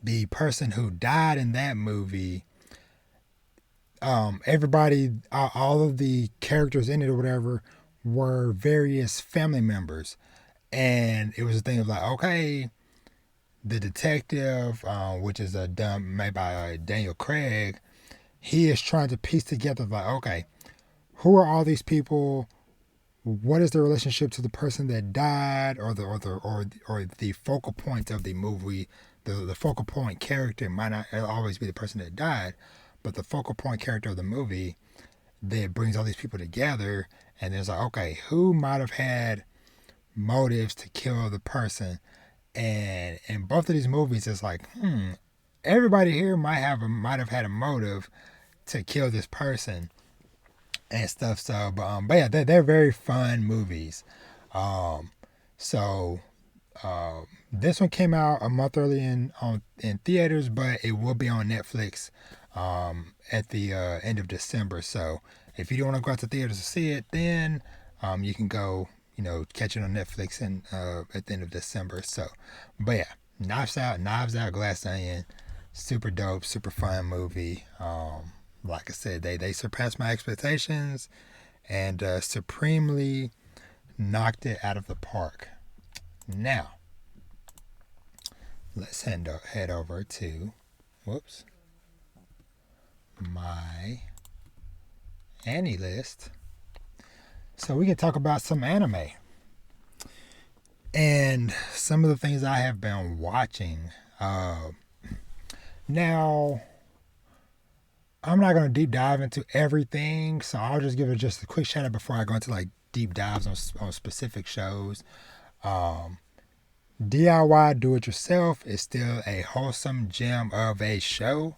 the person who died in that movie, everybody, all of the characters in it or whatever, were various family members. And it was a thing of like, okay, the detective, which is made by Daniel Craig, he is trying to piece together like, okay, who are all these people? What is the relationship to the person that died, or the focal point of the movie? The focal point character might not always be the person that died, but the focal point character of the movie that brings all these people together. And there's like, okay, who might have had motives to kill the person? And in both of these movies, it's like, everybody here might have had a motive to kill this person and stuff. So, but yeah, they're very fun movies. So this one came out a month early in theaters, but it will be on Netflix at the end of December. So if you don't want to go out to theaters to see it, then you can go, catch it on Netflix and at the end of December. So, but yeah, Knives Out, Glass Onion, super dope, super fun movie. Like I said, they surpassed my expectations and supremely knocked it out of the park. Now, let's head over to, my Annie list. So we can talk about some anime. And some of the things I have been watching. Now, I'm not going to deep dive into everything, so I'll just give it just a quick shout out before I go into like deep dives on specific shows. DIY Do It Yourself is still a wholesome gem of a show,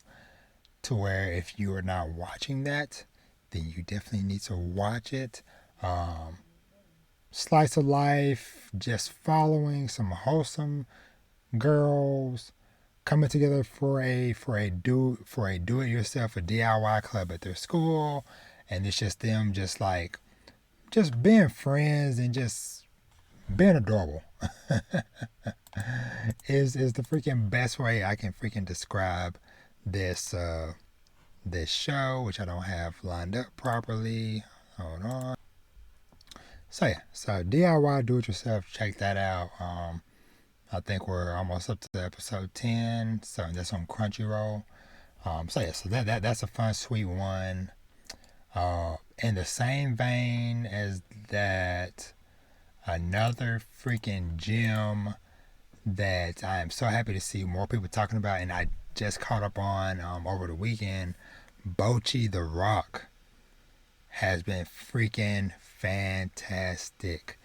to where if you are not watching that, then you definitely need to watch it. Slice of life, just following some wholesome girls coming together for a do it yourself, a DIY club at their school, and it's just them just being friends and just being adorable. is the freaking best way I can freaking describe this show, which I don't have lined up properly. Hold on. So yeah, so DIY Do It Yourself, check that out. I think we're almost up to episode 10, so that's on Crunchyroll. So that's a fun, sweet one. In the same vein as that, another freaking gem that I am so happy to see more people talking about, and I just caught up on over the weekend. Bocchi the Rock has been freaking fantastic.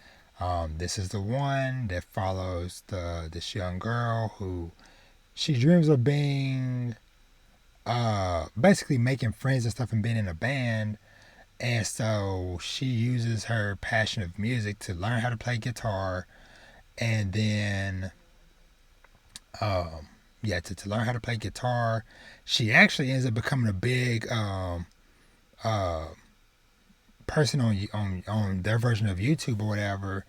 This is the one that follows this young girl who she dreams of being basically making friends and stuff and being in a band. And so she uses her passion of music to learn how to play guitar, and then to learn how to play guitar, she actually ends up becoming a big person on their version of YouTube or whatever.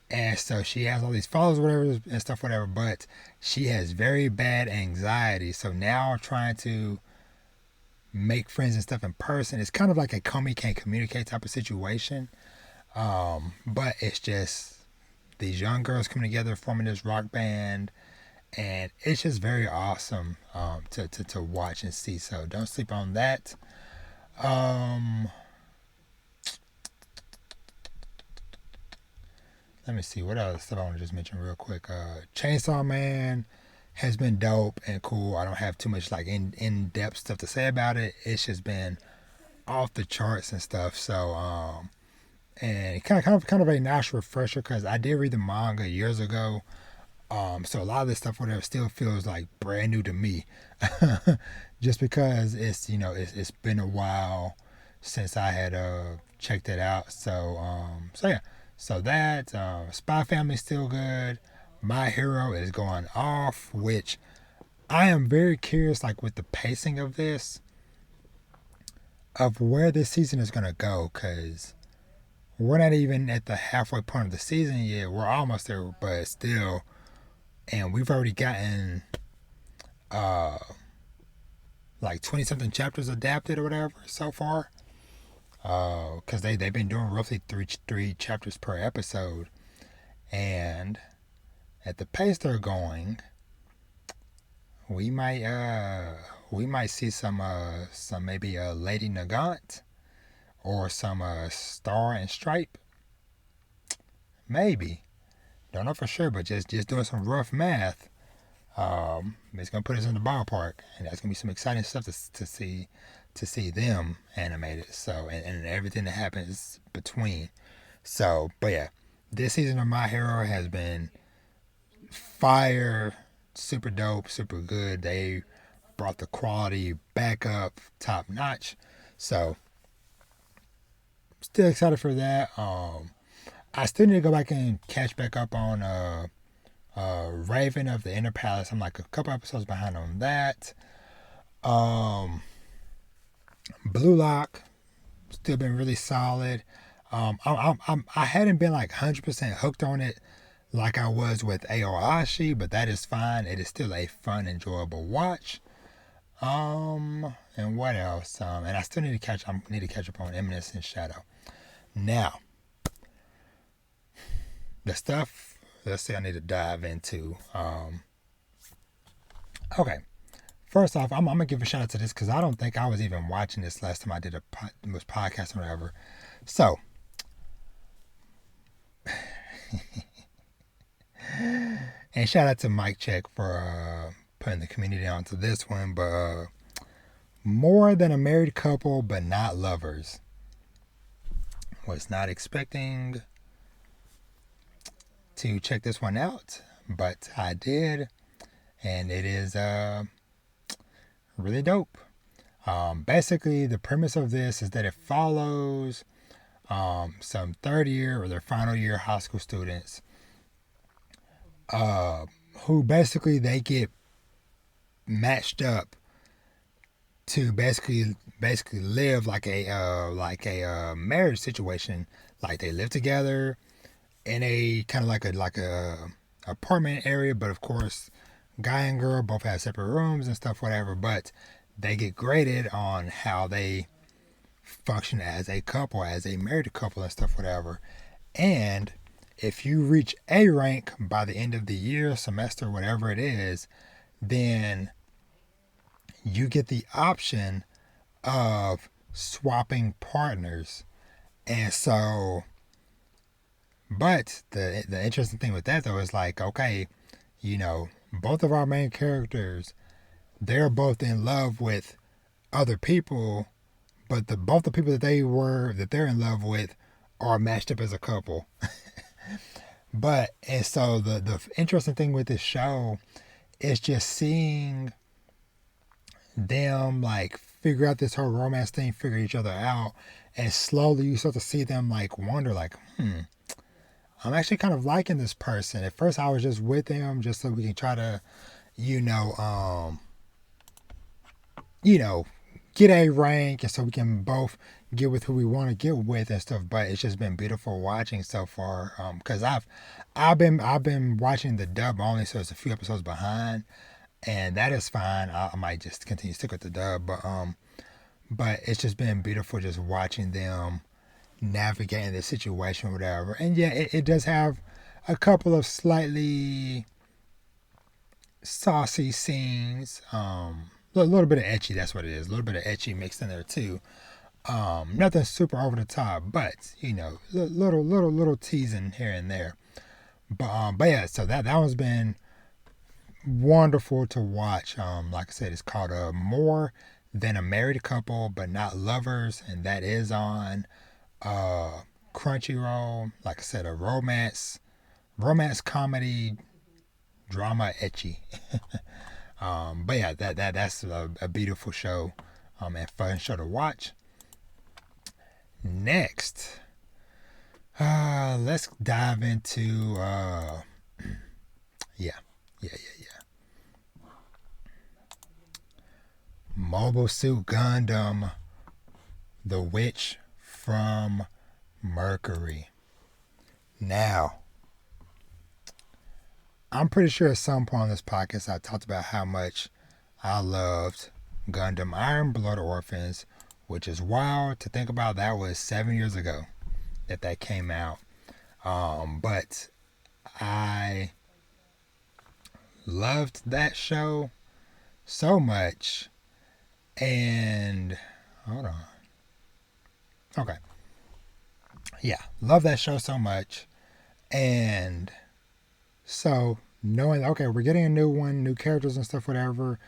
And so she has all these followers, whatever, and stuff, whatever. But she has very bad anxiety. So now trying to make friends and stuff in person. It's kind of like a come can't communicate type of situation. But it's just these young girls coming together, forming this rock band, and it's just very awesome to watch and see. So don't sleep on that. Let me see what other stuff I want to just mention real quick. Chainsaw Man has been dope and cool. I don't have too much like in depth stuff to say about it. It's just been off the charts and stuff. So and kind of a nice refresher because I did read the manga years ago. So a lot of this stuff, whatever, still feels like brand new to me, just because it's been a while since I had checked it out. So yeah, so that Spy Family's still good. My Hero is going off, which I am very curious, like with the pacing of this, of where this season is gonna go, because we're not even at the halfway point of the season yet. We're almost there, but still. And we've already gotten like 20 something chapters adapted or whatever so far. Because they've been doing roughly three chapters per episode. And at the pace they're going, we might see some maybe a Lady Nagant or some Star and Stripe. Maybe. Don't know for sure, but just doing some rough math, it's gonna put us in the ballpark, and that's gonna be some exciting stuff to see them animated. So and everything that happens between. So, but yeah, this season of My Hero has been fire, super dope, super good. They brought the quality back up top notch. So, still excited for that. I still need to go back and catch back up on Raven of the Inner Palace. I'm like a couple episodes behind on that. Blue Lock still been really solid. I hadn't been like 100% hooked on it like I was with Aoashi, but that is fine. It is still a fun, enjoyable watch. And what else? And I still need to catch up on Eminence and Shadow. Now, the stuff, let's say I need to dive into. Okay. First off, I'm going to give a shout out to this because I don't think I was even watching this last time I did a podcast or whatever. So, and shout out to Mike Check for putting the community onto this one. But More Than a Married Couple But Not Lovers. Was not expecting to check this one out, but I did, and it is really dope. Basically, the premise of this is that it follows some third year or their final year high school students who basically they get matched up to basically live like a marriage situation. Like they live together in a kind of like a apartment area, but of course, guy and girl both have separate rooms and stuff, whatever. But they get graded on how they function as a couple, as a married couple and stuff, whatever. And if you reach A rank by the end of the year, semester, whatever it is, then you get the option of swapping partners. And so, but the interesting thing with that though is like, okay, both of our main characters, they're both in love with other people, but both the people that they're in love with are matched up as a couple. And so the interesting thing with this show is just seeing them like figure out this whole romance thing, figure each other out, and slowly you start to see them like wonder like, I'm actually kind of liking this person. At first I was just with him just so we can try to, get a rank and so we can both get with who we want to get with and stuff. But it's just been beautiful watching so far. Cause I've been watching the dub only, so it's a few episodes behind, and that is fine. I might just continue to stick with the dub, but but it's just been beautiful just watching them navigating the situation or whatever. And yeah, it does have a couple of slightly saucy scenes. A little bit of ecchi, that's what it is. A little bit of ecchi mixed in there too. Nothing super over the top, but little teasing here and there. But yeah, so that one's been wonderful to watch. Like I said, it's called More Than a Married Couple, but Not Lovers, and that is on Crunchyroll. Like I said, a romance comedy drama ecchi. But yeah, that's a beautiful show, and fun show to watch. Next, let's dive into yeah. Mobile Suit Gundam, The Witch from Mercury. Now, I'm pretty sure at some point on this podcast I talked about how much I loved Gundam Iron Blood Orphans, which is wild to think about. That was 7 years ago that came out. But I loved that show so much. And hold on. Okay. Yeah, love that show so much. And so knowing, okay, we're getting a new one, new characters and stuff, whatever.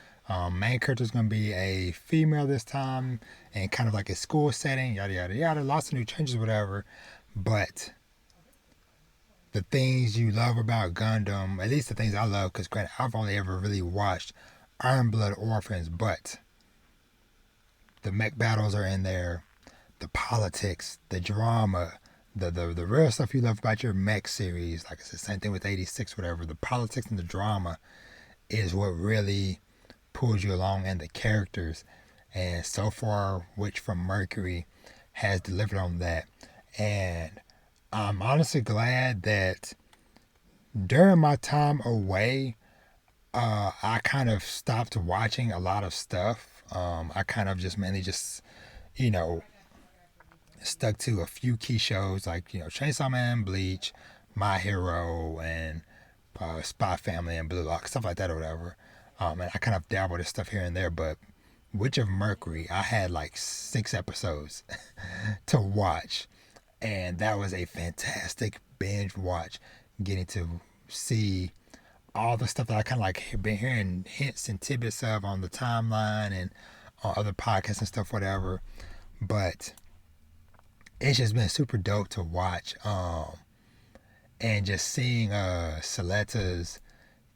Main character's gonna be a female this time, and kind of like a school setting, yada yada yada. Lots of new changes, whatever. But the things you love about Gundam, at least the things I love, because granted, I've only ever really watched Iron Blood Orphans, but the mech battles are in there, the politics, the drama, the real stuff you love about your mech series. Like I said, same thing with 86, whatever. The politics and the drama is what really pulls you along, and the characters. And so far, Witch from Mercury has delivered on that. And I'm honestly glad that during my time away, I kind of stopped watching a lot of stuff. I kind of just mainly just, you know, stuck to a few key shows like, Chainsaw Man, Bleach, My Hero, and Spy Family and Blue Lock, stuff like that or whatever. And I kind of dabbled in stuff here and there, but Witch of Mercury, I had like 6 episodes to watch, and that was a fantastic binge watch, getting to see all the stuff that I kind of like been hearing hints and tidbits of on the timeline and on other podcasts and stuff, whatever. But it's just been super dope to watch. And just seeing Seletta's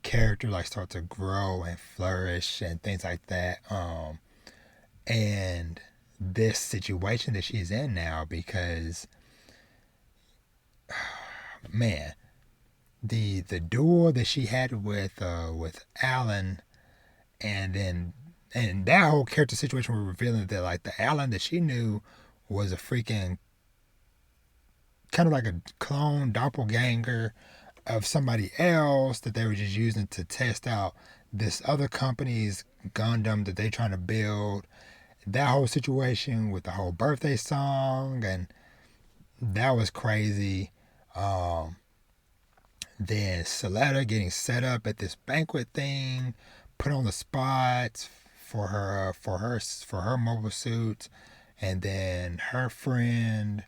character like start to grow and flourish and things like that. And this situation that she's in now, because man, the duel that she had with Alan, and that whole character situation was revealing that like the Alan that she knew was a freaking kind of like a clone doppelganger of somebody else that they were just using to test out this other company's Gundam that they're trying to build. That whole situation with the whole birthday song, and that was crazy. Then Soletta getting set up at this banquet thing, put on the spot for her mobile suit, and then her friend,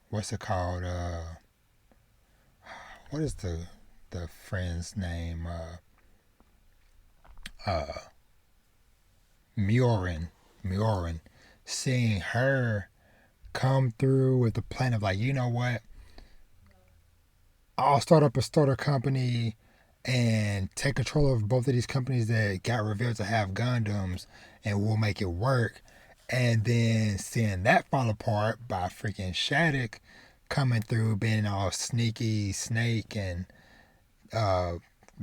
what's it called? What is the friend's name? Miorin. Seeing her come through with the plan of like, you know what? I'll start up a starter company and take control of both of these companies that got revealed to have Gundams, and we'll make it work. And then seeing that fall apart by freaking Shattuck coming through, being all sneaky snake and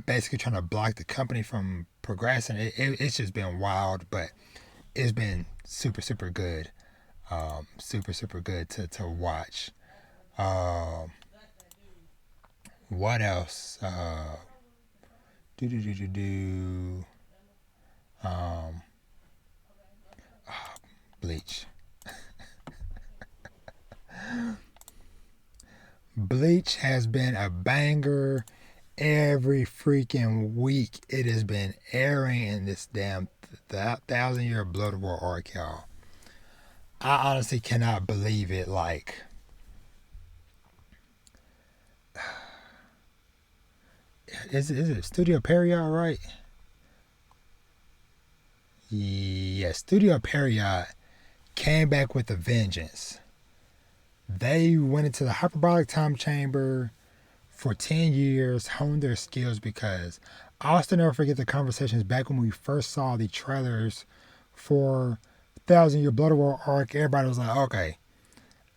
basically trying to block the company from progressing. It's just been wild, but it's been super good. Super good to watch. What else? Do. Bleach. Bleach has been a banger every freaking week. It has been airing in this damn 1,000-year Blood War arc, y'all. I honestly cannot believe it. Like, is it Studio Period, right? Yeah, Studio Period came back with a vengeance. They went into the hyperbolic time chamber for 10 years, honed their skills, because I'll still never forget the conversations back when we first saw the trailers for 1,000-year Blood War arc. Everybody was like, okay,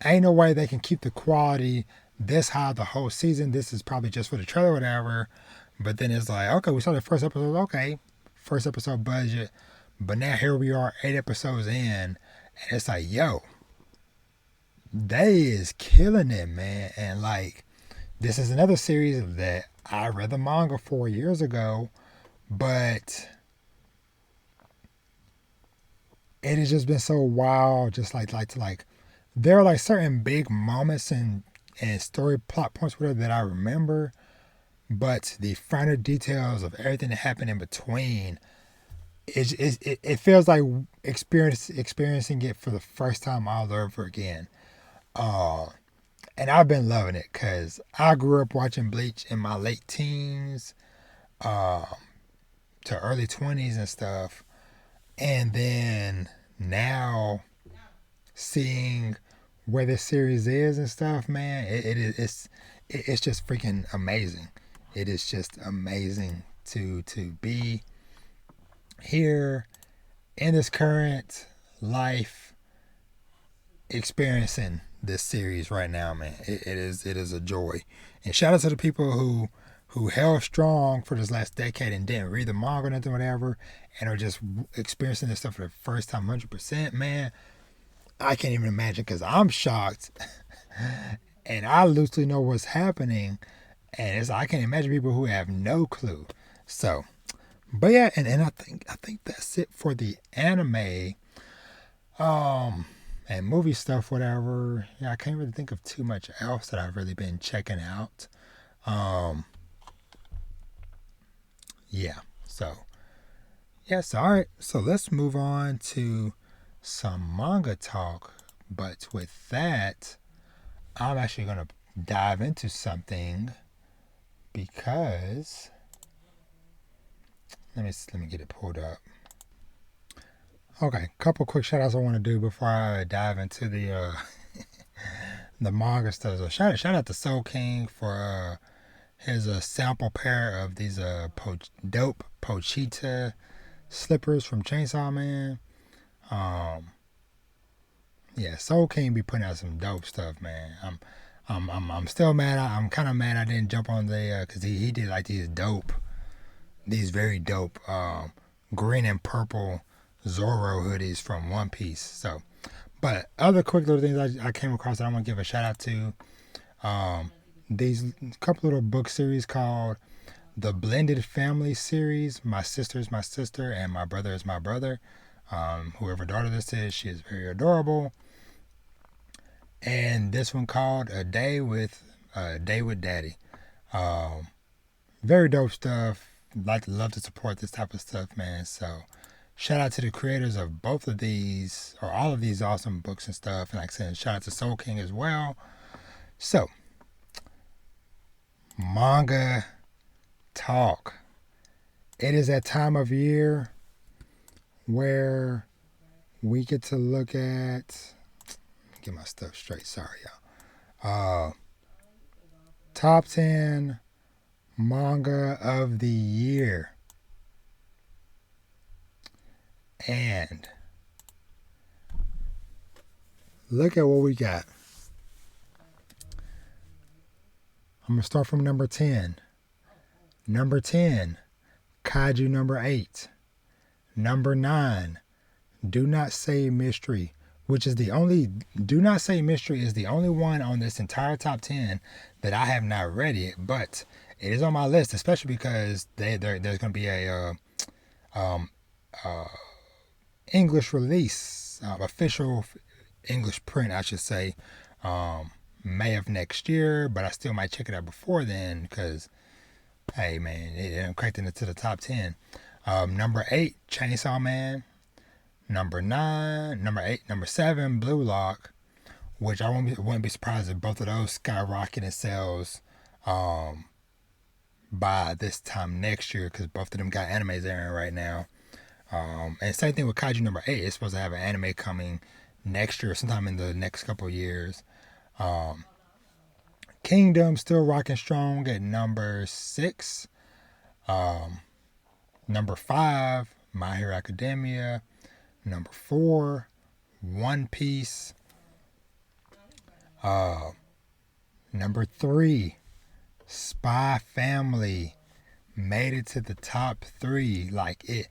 ain't no way they can keep the quality this high the whole season. This is probably just for the trailer or whatever. But then it's like, okay, we saw the first episode. Okay, first episode budget. But now here we are 8 episodes in. And it's like, yo, they is killing it, man. And like, this is another series that I read the manga 4 years ago. But it has just been so wild. Just like there are like certain big moments and story plot points whatever that I remember, but the finer details of everything that happened in between, it feels like experiencing it for the first time all over again. And I've been loving it because I grew up watching Bleach in my late teens to early 20s and stuff, and then now seeing where this series is and stuff, man, it's just freaking amazing. It is just amazing to be here in this current life experiencing this series right now, man. It is a joy. And shout out to the people who held strong for this last decade and didn't read the manga or nothing, whatever, and are just experiencing this stuff for the first time 100%, man. I can't even imagine, because I'm shocked and I loosely know what's happening, and I can't imagine people who have no clue. So, but yeah, and I think that's it for the anime and movie stuff, whatever. Yeah, I can't really think of too much else that I've really been checking out. Yeah, so yes, all right, so let's move on to some manga talk. But with that, I'm actually going to dive into something, because let me get it pulled up. Okay, couple quick shout outs I want to do before I dive into the the manga stuff. So shout out to Soul King for his sample pair of these dope Pochita slippers from Chainsaw Man. Yeah, Soul King be putting out some dope stuff, man. I'm still mad. I'm kind of mad I didn't jump on the because he did like these very dope green and purple Zoro hoodies from One Piece. So, but other quick little things I came across that I want to give a shout out to. These couple little book series called the Blended Family series. My sister is my sister and my brother is my brother. Whoever daughter this is, she is very adorable. And this one called A Day with Daddy. Very dope stuff. Love to support this type of stuff, man. So shout out to the creators of both of these, or all of these awesome books and stuff. And like I said, shout out to Soul King as well. So, Manga Talk. It is that time of year where we get to look at, get my stuff straight, sorry y'all, top 10 manga of the year. And look at what we got. I'm going to start from number 10. Number 10, Kaiju number 8. Number 9, Do Not Say Mystery, which is the only, Do Not Say Mystery is the only one on this entire top 10 that I have not read it, but it is on my list, especially because there's going to be a English release official English print, I should say, May of next year, but I still might check it out before then because, hey man, it cracked into the top 10. Number 8, Chainsaw Man. Number 7, Blue Lock, which I wouldn't be surprised if both of those skyrocket in sales by this time next year because both of them got animes airing right now. And same thing with Kaiju number 8. It's supposed to have an anime coming next year, sometime in the next couple of years. Kingdom still rocking strong at number 6. Number 5, My Hero Academia. Number 4, One Piece. Number 3, Spy Family. Made it to the top 3. Like it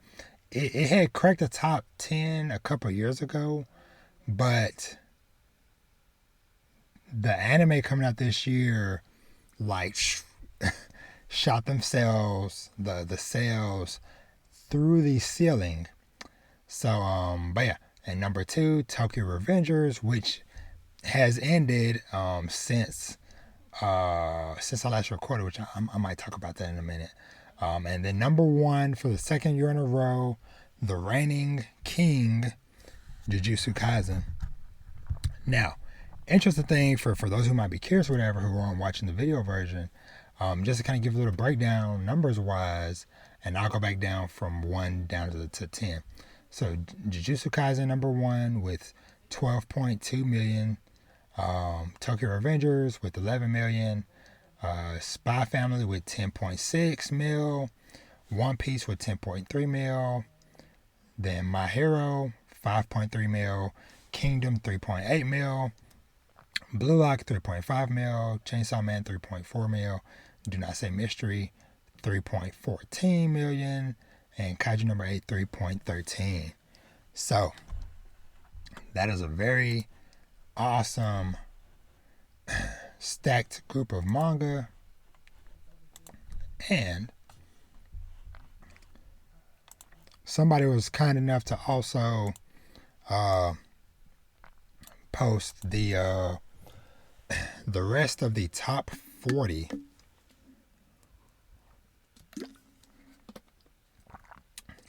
had cracked the top 10 a couple of years ago, but the anime coming out this year, like, shot themselves, the sales through the ceiling. So, but yeah. And number 2, Tokyo Revengers, which has ended since I last recorded, which I might talk about that in a minute. And then number 1 for the second year in a row, the reigning king, Jujutsu Kaisen. Now, interesting thing for those who might be curious or whatever, who aren't watching the video version, just to kind of give a little breakdown numbers wise, and I'll go back down from 1 down to 10. So Jujutsu Kaisen number 1 with 12.2 million, Tokyo Revengers with 11 million, Spy Family with 10.6 mil, One Piece with 10.3 mil, then My Hero 5.3 mil, Kingdom 3.8 mil, Blue Lock 3.5 mil, Chainsaw Man 3.4 mil, Do Not Say Mystery 3.14 million, and Kaiju number 8 3.13. So that is a very awesome stacked group of manga. And somebody was kind enough to also post the rest of the top 40,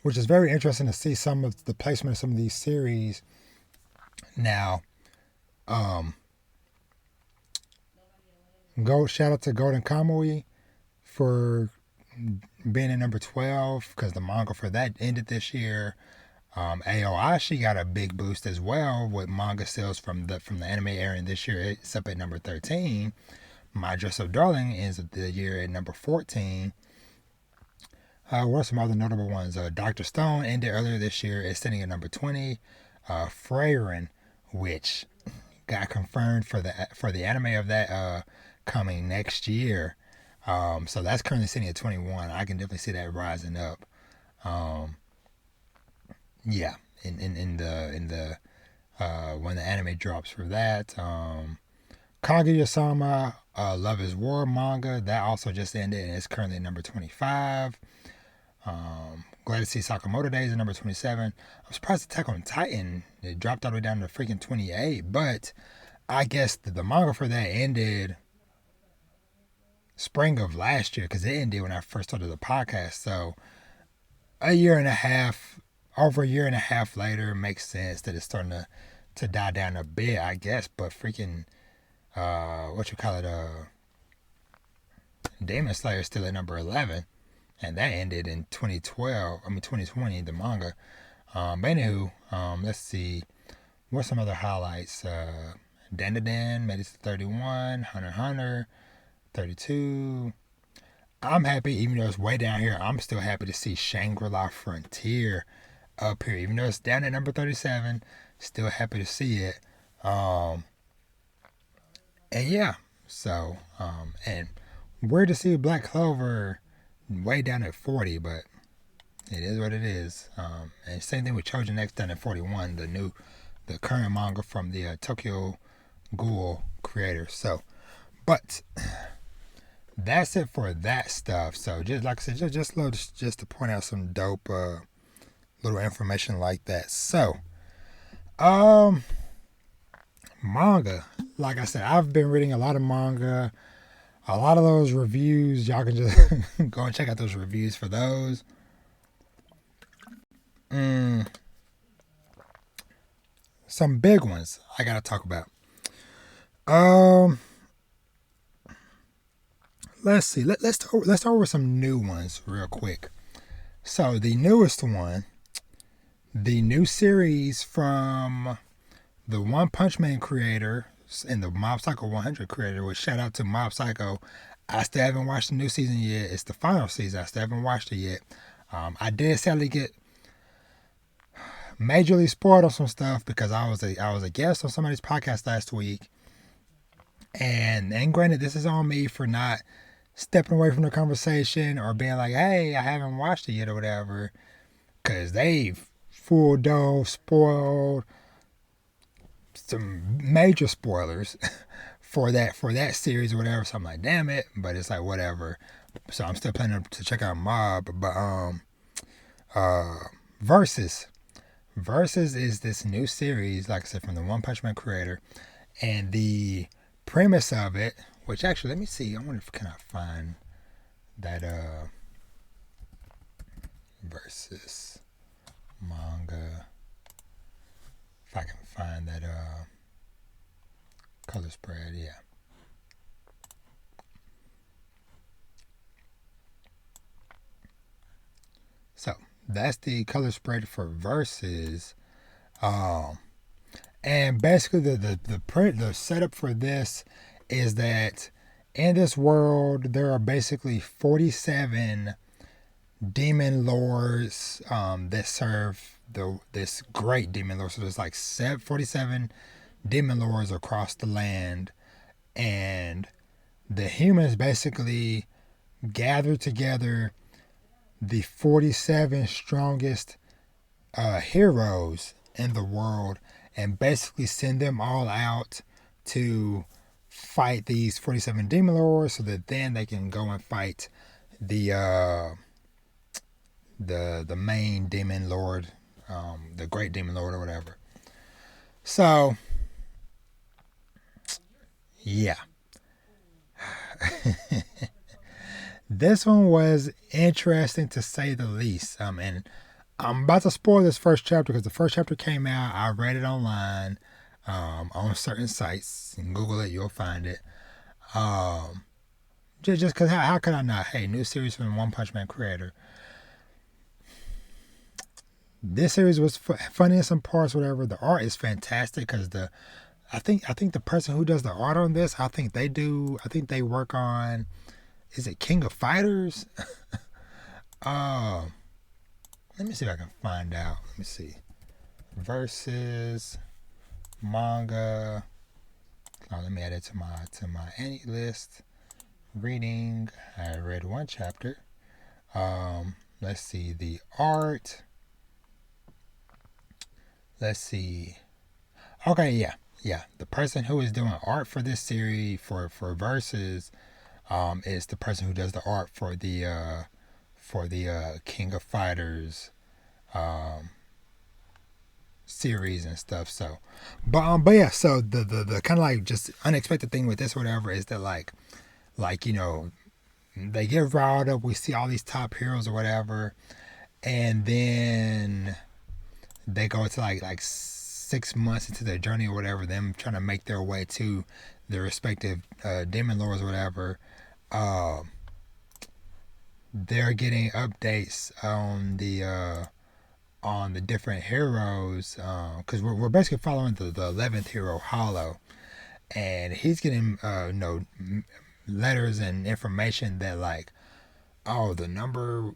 which is very interesting to see some of the placement of some of these series. Now, shout out to Golden Kamuy for being at number 12 because the manga for that ended this year. Aoashi got a big boost as well with manga sales from the anime airing this year. It's up at number 13. My Dress Up Darling ends the year at number 14. What are some other notable ones? Dr. Stone ended earlier this year. It's sitting at number 20. Freyren, which got confirmed for the anime of that coming next year. So that's currently sitting at 21. I can definitely see that rising up. Yeah, in the when the anime drops for that. Kaguya-sama, Love is War manga, that also just ended and it's currently at number 25. Glad to see Sakamoto Days at number 27. I'm surprised Attack on Titan, it dropped all the way down to freaking 28, but I guess the manga for that ended spring of last year because it ended when I first started the podcast. So over a year and a half later, it makes sense that it's starting to die down a bit, I guess. But freaking, Demon Slayer is still at number 11. And that ended in 2020, the manga. But anywho, let's see. What's some other highlights? Dan made it to 31. Hunter x Hunter, 32. I'm happy, even though it's way down here, I'm still happy to see Shangri-La Frontier up here. Even though it's down at number 37, still happy to see it. And yeah, so, and weird to see Black Clover way down at 40, but it is what it is. And same thing with Trojan X down at 41, the current manga from the Tokyo Ghoul creator. So, but that's it for that stuff. So just like I said, just to point out some dope little information like that. So Um, Manga. Like I said, I've been reading a lot of manga. A lot of those reviews, y'all can just go and check out those reviews for those. Some big ones I gotta talk about. Um, let's see. Let's start with some new ones real quick. So the newest one, the new series from the One Punch Man creator and the Mob Psycho 100 creator, which shout out to Mob Psycho. I still haven't watched the new season yet. It's the final season. I still haven't watched it yet. I did sadly get majorly spoiled on some stuff because I was a guest on somebody's podcast last week. And granted, this is on me for not stepping away from the conversation or being like, hey, I haven't watched it yet or whatever. Because they've full dose spoiled some major spoilers for that series or whatever. So I'm like, damn it. But it's like, whatever. So I'm still planning to check out Mob. But Versus is this new series, like I said, from the One Punch Man creator. And the premise of it, which actually, let me see. I wonder if can I find that Versus manga. If I can find that color spread, yeah. So that's the color spread for Versus. And basically the setup for this is that in this world there are basically 47 demon lords that serve this great demon lord. So there's like 47 demon lords across the land, and the humans basically gather together the 47 strongest heroes in the world and basically send them all out to fight these 47 demon lords so that then they can go and fight the main demon lord, the great demon lord or whatever. So yeah. This one was interesting to say the least. And I'm about to spoil this first chapter because the first chapter came out. I read it online on certain sites. You can Google it, you'll find it. Just because how could I not? Hey, new series from the One Punch Man creator. This series was funny in some parts, whatever. The art is fantastic because I think the person who does the art on this, I think they work on, is it King of Fighters? Let me see if I can find out. Let me see. Versus manga. Oh, let me add it to my any list. Reading. I read one chapter. Let's see the art. Let's see. Okay, yeah. The person who is doing art for this series for Versus is the person who does the art for the King of Fighters series and stuff. So, but yeah. So the kind of like just unexpected thing with this or whatever is that like you know, they get riled up. We see all these top heroes or whatever, and then they go to like 6 months into their journey or whatever, them trying to make their way to their respective demon lords or whatever. They're getting updates on the different heroes because we're basically following the 11th hero, Hollow, and he's getting letters and information that like, oh, the number,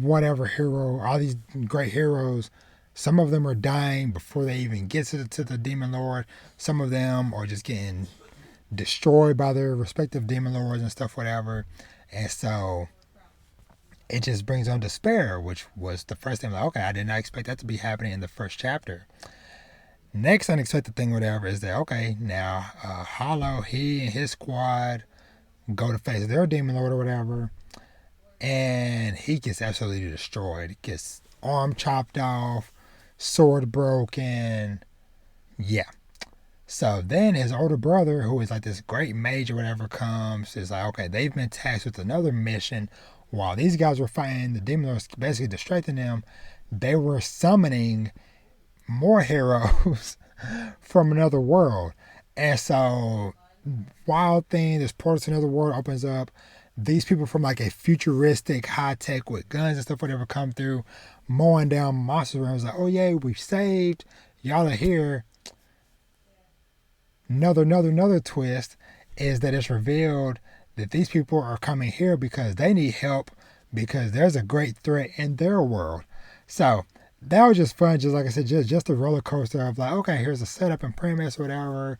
whatever hero, all these great heroes, some of them are dying before they even get to the demon lord. Some of them are just getting destroyed by their respective demon lords and stuff, whatever. And so it just brings on despair, which was the first thing. Like, okay, I did not expect that to be happening in the first chapter. Next unexpected thing, whatever, is that, okay, now Hollow, he and his squad go to face their demon lord or whatever, and he gets absolutely destroyed. Gets arm chopped off, sword broken. Yeah. So then his older brother, who is like this great mage or whatever, comes, is like, okay, they've been tasked with another mission. While these guys were fighting the demon lords basically to strengthen them, they were summoning more heroes from another world. And so, wild thing, this portal to another world opens up. These people from like a futuristic high tech with guns and stuff, whatever, come through, mowing down monsters. And I was like, oh yeah, we saved. Y'all are here. Another twist is that it's revealed that these people are coming here because they need help because there's a great threat in their world. So that was just fun. Just like I said, just a roller coaster of like, okay, here's a setup and premise, whatever.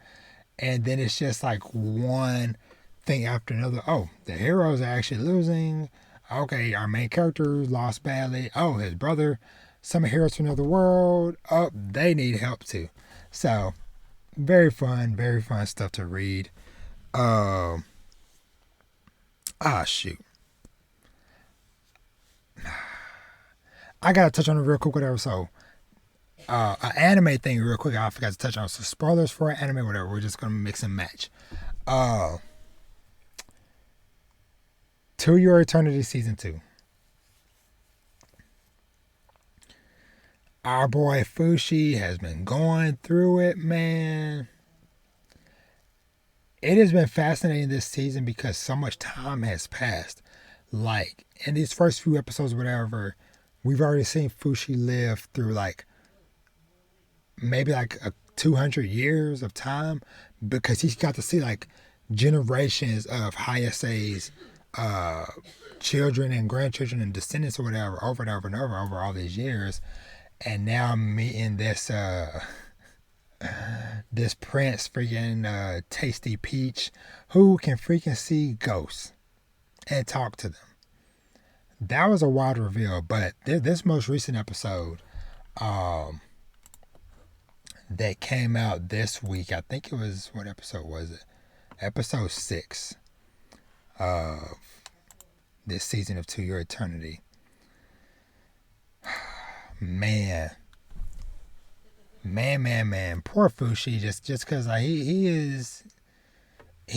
And then it's just like one thing after another. Oh, the heroes are actually losing. Okay, our main character lost badly. Oh, his brother, some heroes from another world. Oh, they need help too. So very fun stuff to read. Shoot. I gotta touch on it real quick, whatever. So, an anime thing real quick. I forgot to touch on. So, spoilers for an anime, whatever. We're just gonna mix and match. To Your Eternity Season 2. Our boy Fushi has been going through it, man. It has been fascinating this season because so much time has passed. Like, in these first few episodes, whatever, we've already seen Fushi live through like maybe like 200 years of time because he's got to see like generations of Hayase's children and grandchildren and descendants or whatever over and over and over all these years. And now I'm meeting this this prince freaking Tasty Peach who can freaking see ghosts and talk to them. That was a wild reveal, but this most recent episode that came out this week, I think it was, what episode was it? Episode 6 of this season of To Your Eternity. Man. Poor Fushi, just because like, he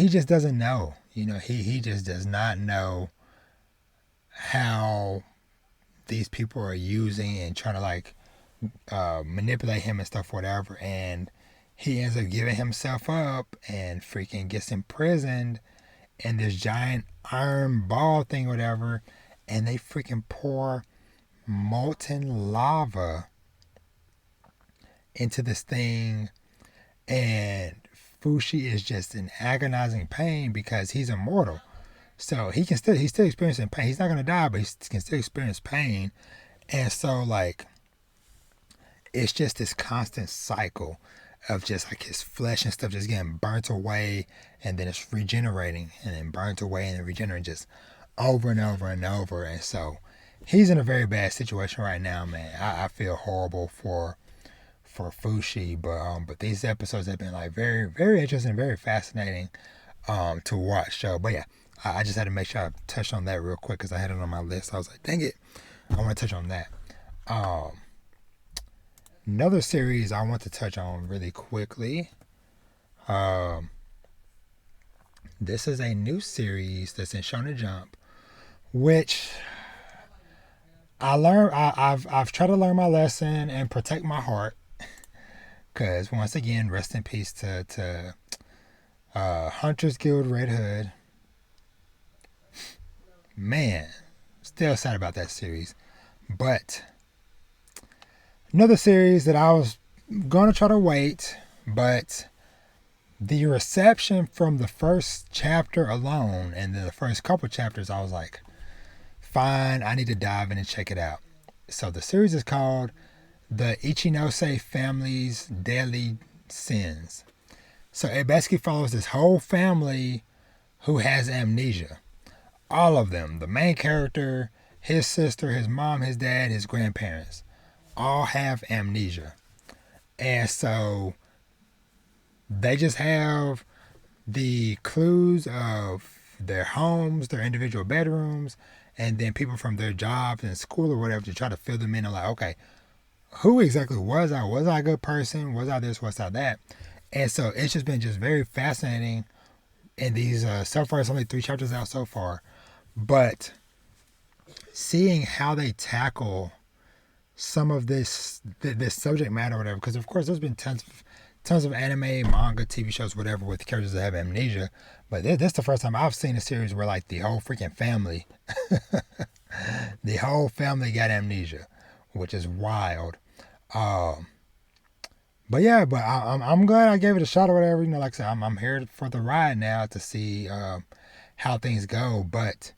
just doesn't know. You know, he just does not know how these people are using and trying to like manipulate him and stuff, whatever. And he ends up giving himself up and freaking gets imprisoned in this giant iron ball thing, whatever. And they freaking pour molten lava into this thing, and Fushi is just in agonizing pain because he's immortal. So he's still experiencing pain. He's not gonna die, but he can still experience pain. And so like it's just this constant cycle of just like his flesh and stuff just getting burnt away, and then it's regenerating, and then burnt away and then regenerating, just over and over and over. And so he's in a very bad situation right now, man. I feel horrible for Fushi, but these episodes have been like very, very interesting, very fascinating to watch. So, but yeah, I just had to make sure I touched on that real quick because I had it on my list. I was like, dang it, I want to touch on that. Another series I want to touch on really quickly. This is a new series that's in Shonen Jump, which I've tried to learn my lesson and protect my heart. Because, once again, rest in peace to Hunters Guild Red Hood. Man, still sad about that series. But another series that I was going to try to wait, but the reception from the first chapter alone and then the first couple chapters, I was like, fine, I need to dive in and check it out. So the series is called The ICHINOSE Family's Deadly Sins. So it basically follows this whole family who has amnesia. All of them. The main character, his sister, his mom, his dad, his grandparents. All have amnesia. And so they just have the clues of their homes, their individual bedrooms, and then people from their jobs and school or whatever to try to fill them in. And like, okay, who exactly was I? Was I a good person? Was I this? Was I that? And so it's just been just very fascinating in these, so far it's only 3 chapters out so far, but seeing how they tackle some of this subject matter or whatever, because of course there's been tons of anime, manga, TV shows, whatever, with characters that have amnesia, but this is the first time I've seen a series where like the whole freaking family the whole family got amnesia, which is wild. um but yeah, but I'm glad I gave it a shot or whatever. Like I said, I'm here for the ride now to see how things go. But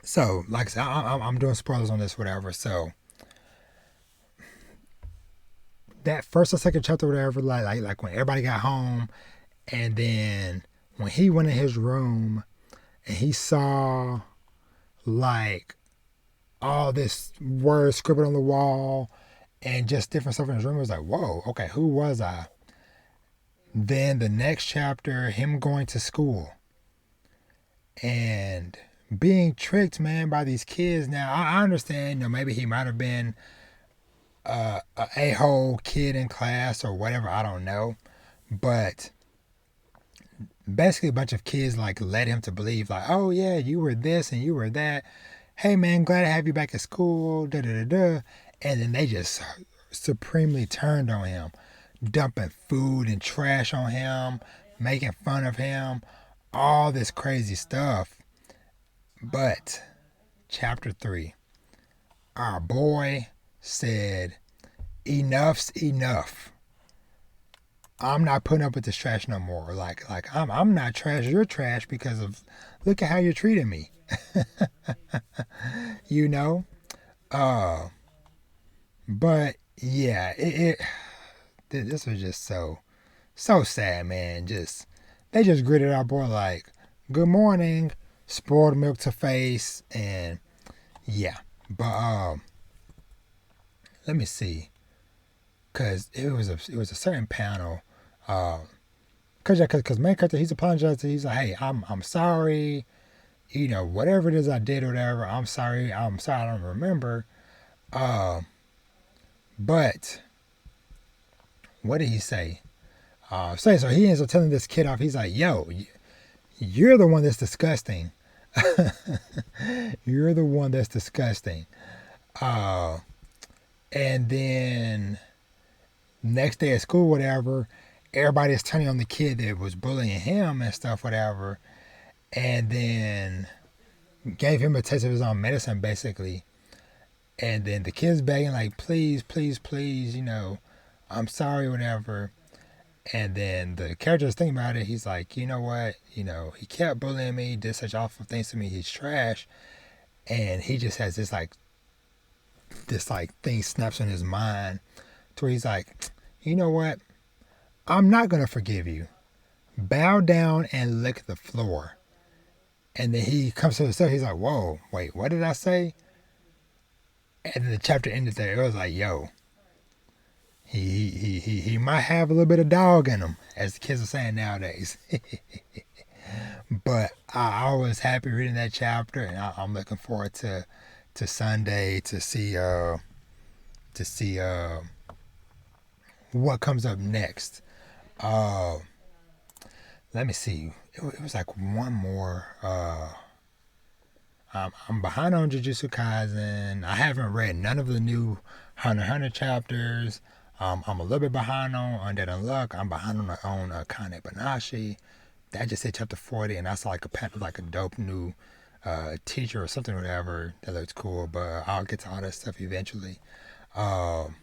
so, like I said, I'm doing spoilers on this, whatever. So that first or second chapter, whatever, like when everybody got home, and then when he went in his room and he saw like all this words scribbled on the wall and just different stuff in his room, it was like, whoa, okay, who was I? Then the next chapter, him going to school and being tricked, man, by these kids. Now I understand, maybe he might have been a whole kid in class or whatever, I don't know, but basically a bunch of kids like led him to believe like, oh yeah, you were this and you were that. Hey man, glad to have you back at school. Da da da da. And then they just supremely turned on him, dumping food and trash on him, making fun of him, all this crazy stuff. But chapter 3, our boy said, enough's enough. I'm not putting up with this trash no more. Like I'm not trash, you're trash because of, look at how you're treating me. you know? But yeah, this was just so sad, man. They just greeted our boy like, good morning, spoiled milk to face, and yeah. But let me see, cause it was a certain panel. Cause main character, he's apologizing. He's like, hey, I'm sorry. Whatever it is I did or whatever, I'm sorry. I don't remember. But what did he say? So he ends up telling this kid off. He's like, yo, you're the one that's disgusting. You're the one that's disgusting. And then next day at school, whatever, everybody's turning on the kid that was bullying him and stuff, whatever. And then gave him a taste of his own medicine, basically. And then the kid's begging, like, please, please, please, I'm sorry, whatever. And then the character's thinking about it. He's like, you know what? He kept bullying me, did such awful things to me. He's trash. And he just has this thing snaps in his mind to where he's like, you know what? I'm not going to forgive you. Bow down and lick the floor. And then he comes to himself. He's like, whoa, wait, what did I say? And then the chapter ended there. It was like, yo, he might have a little bit of dog in him, as the kids are saying nowadays. But I was happy reading that chapter, and I'm looking forward to Sunday to see what comes up next. Let me see. It was like one more. I'm behind on Jujutsu Kaisen. I haven't read none of the new Hunter x Hunter chapters. I'm a little bit behind on Undead Unluck. I'm behind on Kane Banashi. That just hit chapter 40, and that's like a dope new teacher or something, whatever. That looks cool, but I'll get to all that stuff eventually. Sakamoto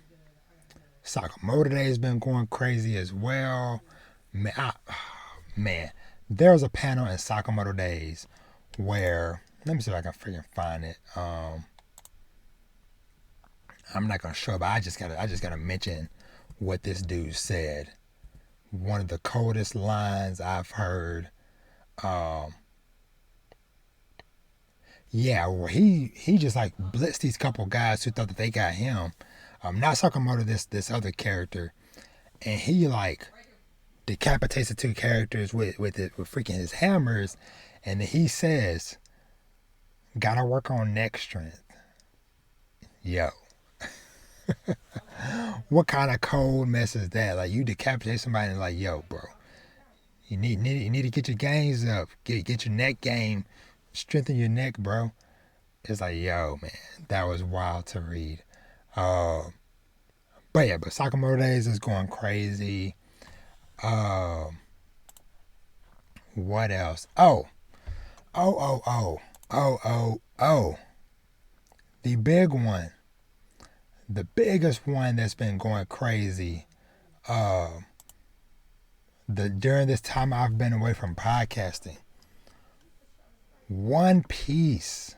Day has been going crazy as well. Man, there was a panel in Sakamoto Days where, let me see if I can freaking find it. I'm not gonna show it, but I just gotta mention what this dude said. One of the coldest lines I've heard. Yeah, well, he just like blitzed these couple guys who thought that they got him. Not Sakamoto, this other character, and he like decapitates the two characters with freaking his hammers, and then he says, "Gotta work on neck strength." Yo. what kind of cold mess is that? Like, you decapitate somebody and like, yo, bro, you need to get your gains up, get your neck game, strengthen your neck, bro. It's like, yo, man, that was wild to read. But Sakamoto Days is going crazy. What else? Oh. The big one. The biggest one that's been going crazy. During this time I've been away from podcasting. One Piece.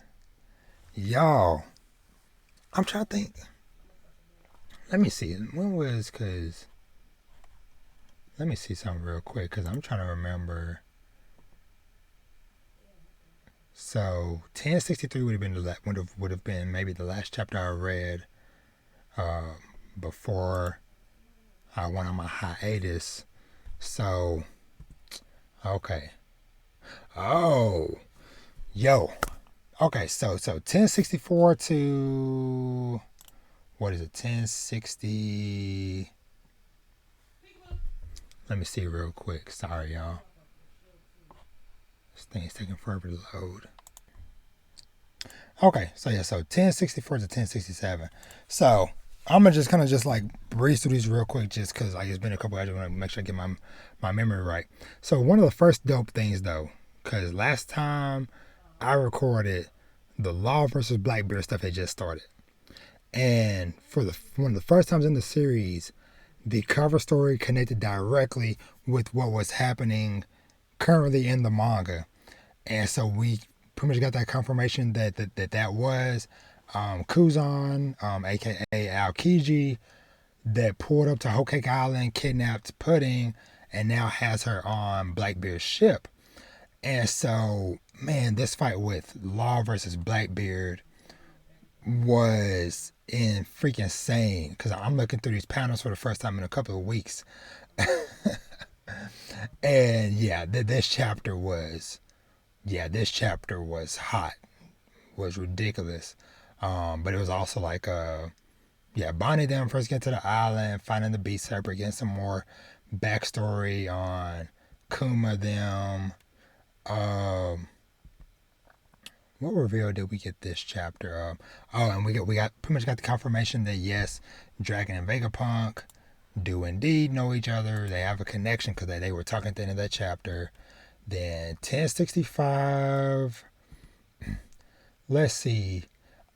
Y'all. I'm trying to think. Let me see. Let me see something real quick, because I'm trying to remember. So 1063 would have been maybe the last chapter I read before I went on my hiatus. So okay. Oh, yo. Okay, so 1064 to what is it? 1060. Let me see real quick. Sorry, y'all. This thing is taking forever to load. Okay, so 1064 to 1067. So I'm gonna just kind of just like breeze through these real quick, just because like it's been a couple hours. I want to make sure I get my memory right. So one of the first dope things though, because last time I recorded, the Law versus Blackbeard stuff had just started, and for one of the first times in the series, the cover story connected directly with what was happening currently in the manga. And so we pretty much got that confirmation that was Kuzan, aka Aokiji, that pulled up to Whole Cake Island, kidnapped Pudding, and now has her on Blackbeard's ship. And so, man, this fight with Law versus Blackbeard was freaking insane, because I'm looking through these panels for the first time in a couple of weeks. And yeah, this chapter was hot, was ridiculous. But it was also like Bonnie them first getting to the island, finding the Beast Serpent, getting some more backstory on Kuma them. What reveal did we get this chapter of? Oh, and we got pretty much got the confirmation that yes, Dragon and Vegapunk do indeed know each other. They have a connection because they were talking at the end of that chapter. Then 1065. Let's see.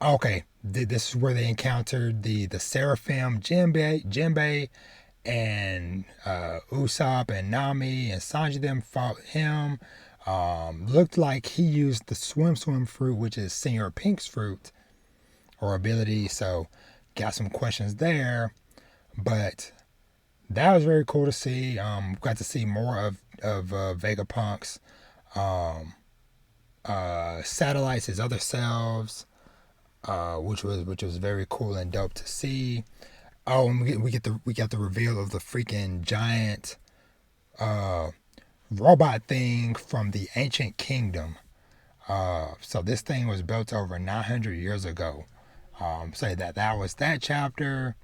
Okay, this is where they encountered the Seraphim Jinbei, and Usopp and Nami and Sanji them fought him. Looked like he used the swim fruit, which is Senor Pink's fruit or ability. So got some questions there, but that was very cool to see. Got to see more of Vegapunk's satellites, his other selves, which was very cool and dope to see. Oh, and we got the reveal of the freaking giant robot thing from the ancient kingdom. So this thing was built over 900 years ago. So that was that chapter.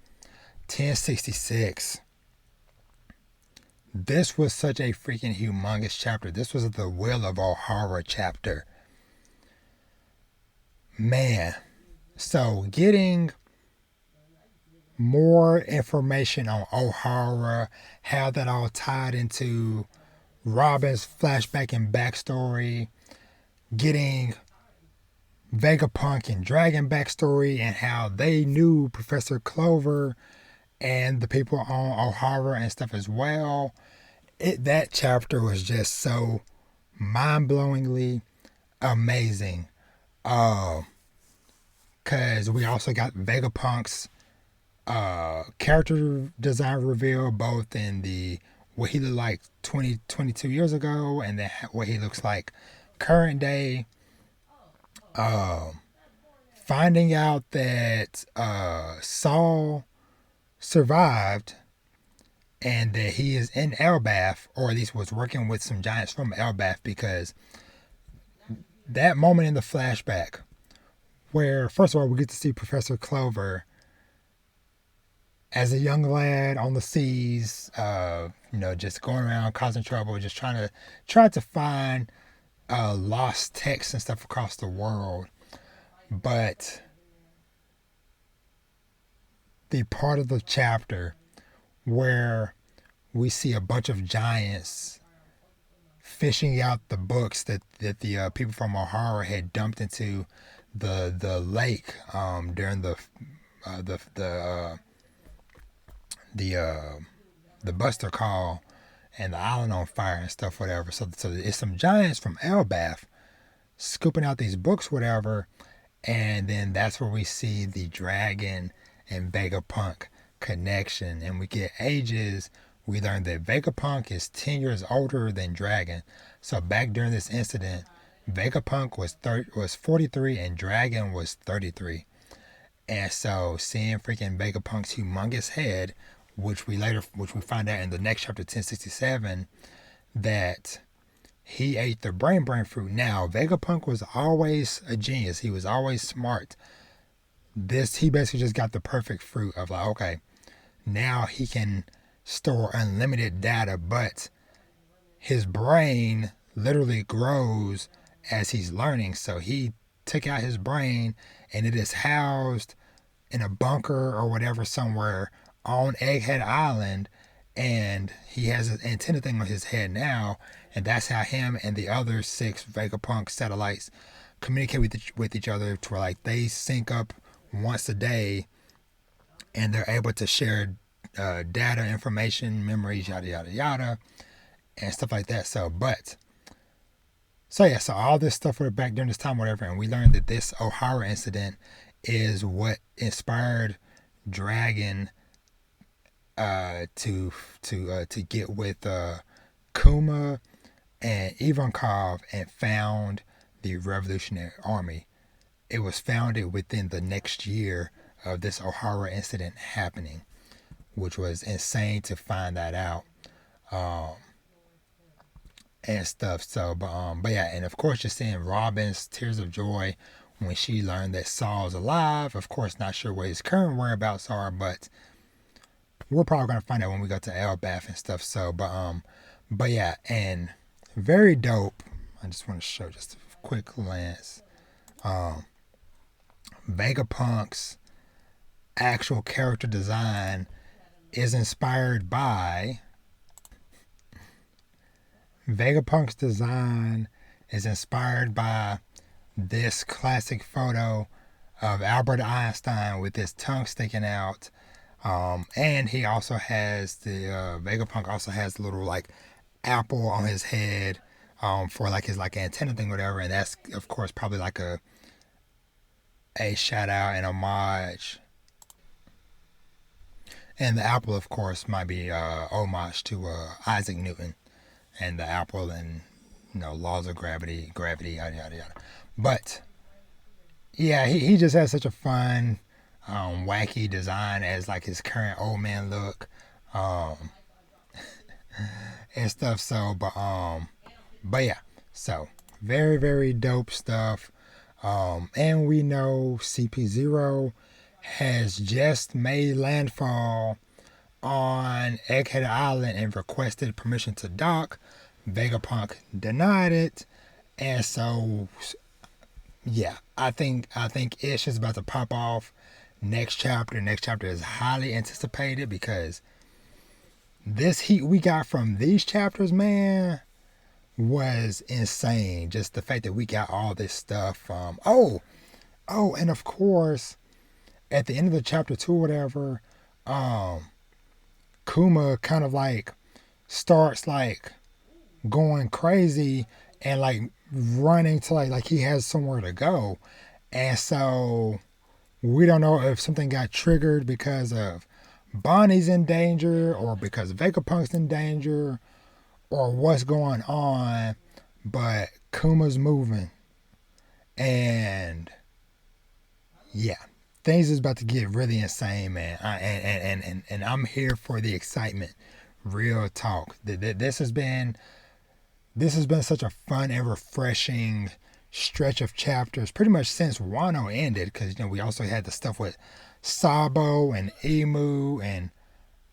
1066. This was such a freaking humongous chapter. This was the Will of O'Hara chapter. Man. So getting more information on O'Hara, how that all tied into Robin's flashback and backstory, getting Vegapunk and Dragon backstory, and how they knew Professor Clover and the people on O'Hara and stuff as well. That chapter was just so mind-blowingly amazing. Because we also got Vegapunk's character design reveal, both in the what he looked like 22 years ago and then what he looks like current day. Finding out that Saul survived and that he is in Elbaf, or at least was working with some giants from Elbaf, because that moment in the flashback where, first of all, we get to see Professor Clover as a young lad on the seas, just going around causing trouble, just try to find lost texts and stuff across the world. But the part of the chapter where we see a bunch of giants fishing out the books that the people from O'Hara had dumped into the lake during the Buster call and the island on fire and stuff, whatever. So it's some giants from Elbaf scooping out these books, whatever. And then that's where we see the dragon and Vegapunk connection. And we get ages. We learn that Vegapunk is 10 years older than Dragon. So back during this incident, Vegapunk was 43 and Dragon was 33. And so seeing freaking Vegapunk's humongous head, which we find out in the next chapter 1067, that he ate the brain fruit. Now, Vegapunk was always a genius. He was always smart. He basically just got the perfect fruit of like, okay, now he can store unlimited data, but his brain literally grows as he's learning. So he took out his brain and it is housed in a bunker or whatever somewhere on Egghead Island, and he has an antenna thing on his head now, and that's how him and the other 6 Vegapunk satellites communicate with each other, to where like they sync up once a day and they're able to share data, information, memories, yada yada yada, and stuff like that. So all this stuff were back during this time, whatever, and we learned that this O'Hara incident is what inspired Dragon to get with Kuma and Ivankov and found the Revolutionary Army. It was founded within the next year of this O'Hara incident happening, which was insane to find that out, and stuff. So, but yeah, and of course, just seeing Robin's tears of joy when she learned that Saul's alive. Of course, not sure what his current whereabouts are, but we're probably gonna find out when we go to Elbaf and stuff. So, but yeah, and very dope. I just want to show just a quick glance. Vegapunk's actual character design is inspired by this classic photo of Albert Einstein with his tongue sticking out. And he also has Vegapunk also has a little like apple on his head for like his like antenna thing, whatever. And that's of course probably like a shout out and homage. And the apple, of course, might be homage to Isaac Newton and the apple and laws of gravity, yada yada yada. But yeah, he just has such a fun, wacky design as like his current old man look, and stuff. So, but yeah, so very very dope stuff. And we know CP0 has just made landfall on Egghead Island and requested permission to dock. Vegapunk denied it, and so yeah, I think Ish is about to pop off next chapter. Next chapter is highly anticipated because this heat we got from these chapters, man, was insane. Just the fact that we got all this stuff. And of course, at the end of the chapter 2 or whatever, Kuma kind of like starts like going crazy and like running to like he has somewhere to go. And so we don't know if something got triggered because of Bonnie's in danger or because Vegapunk's in danger or what's going on, but Kuma's moving. And yeah, things is about to get really insane, man. And I'm here for the excitement. Real talk. This has been such a fun and refreshing stretch of chapters, pretty much since Wano ended, because we also had the stuff with Sabo and Emu and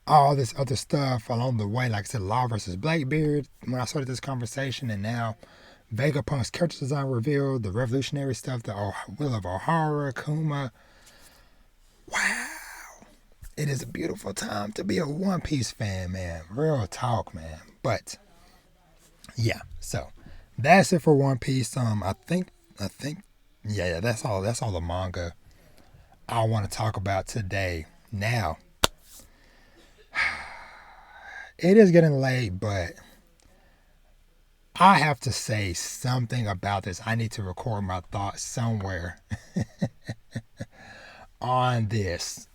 all this other stuff along the way. Like I said, Law versus Blackbeard when I started this conversation, and now Vegapunk's character design revealed, the revolutionary stuff, the Will of O'Hara, Kuma. Wow. It is a beautiful time to be a One Piece fan, man. Real talk, man. But yeah, so that's it for One Piece. I think, yeah, that's all the manga I want to talk about today. Now, it is getting late, but I have to say something about this. I need to record my thoughts somewhere on this.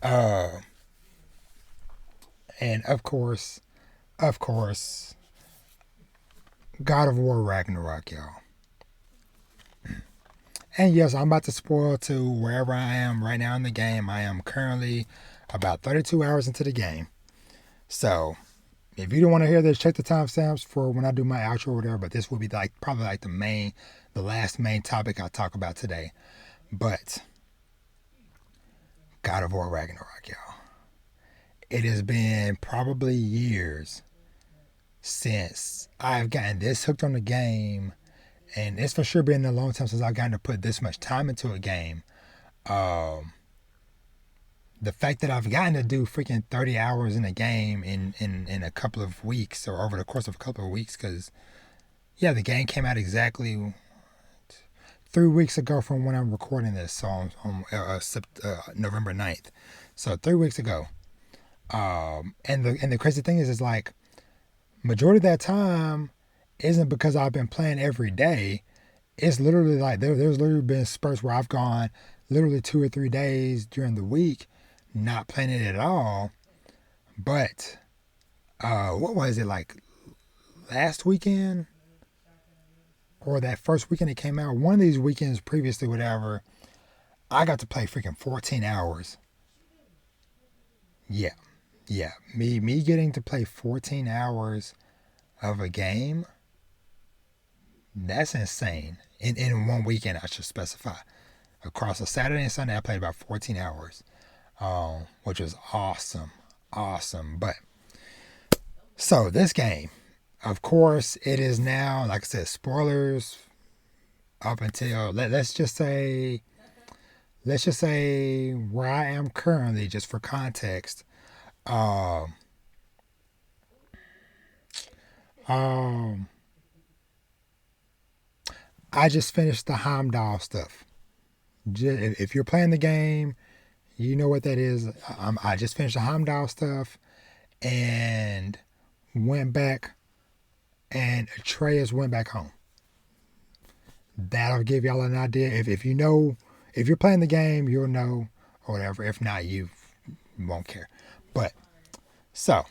And of course, God of War Ragnarok, y'all. And yes, I'm about to spoil to wherever I am right now in the game. I am currently about 32 hours into the game. So, if you don't want to hear this, check the timestamps for when I do my outro or whatever. But this will be probably the last main topic I talk about today. But God of War Ragnarok, y'all. It has been probably years since I've gotten this hooked on the game, and it's for sure been a long time since I've gotten to put this much time into a game. The fact that I've gotten to do freaking 30 hours in a game in a couple of weeks, or over the course of a couple of weeks, because yeah, the game came out exactly 3 weeks ago from when I'm recording this, so on November 9th. So 3 weeks ago. And the crazy thing is like, majority of that time isn't because I've been playing every day. It's literally like there's literally been spurts where I've gone literally 2 or 3 days during the week not playing it at all. But what was it, like last weekend or that first weekend it came out? One of these weekends previously, whatever, I got to play freaking 14 hours. Yeah. Me getting to play 14 hours of a game, that's insane. In one weekend, I should specify. Across a Saturday and Sunday, I played about 14 hours, which was awesome. But, so this game, of course, it is now, like I said, spoilers up until, let's just say where I am currently, just for context. I just finished the Heimdall stuff. If you're playing the game, you know what that is. I just finished the Heimdall stuff and went back, and Atreus went back home. That'll give y'all an idea. If you know, if you're playing the game, you'll know, or whatever. If not, you won't care. But so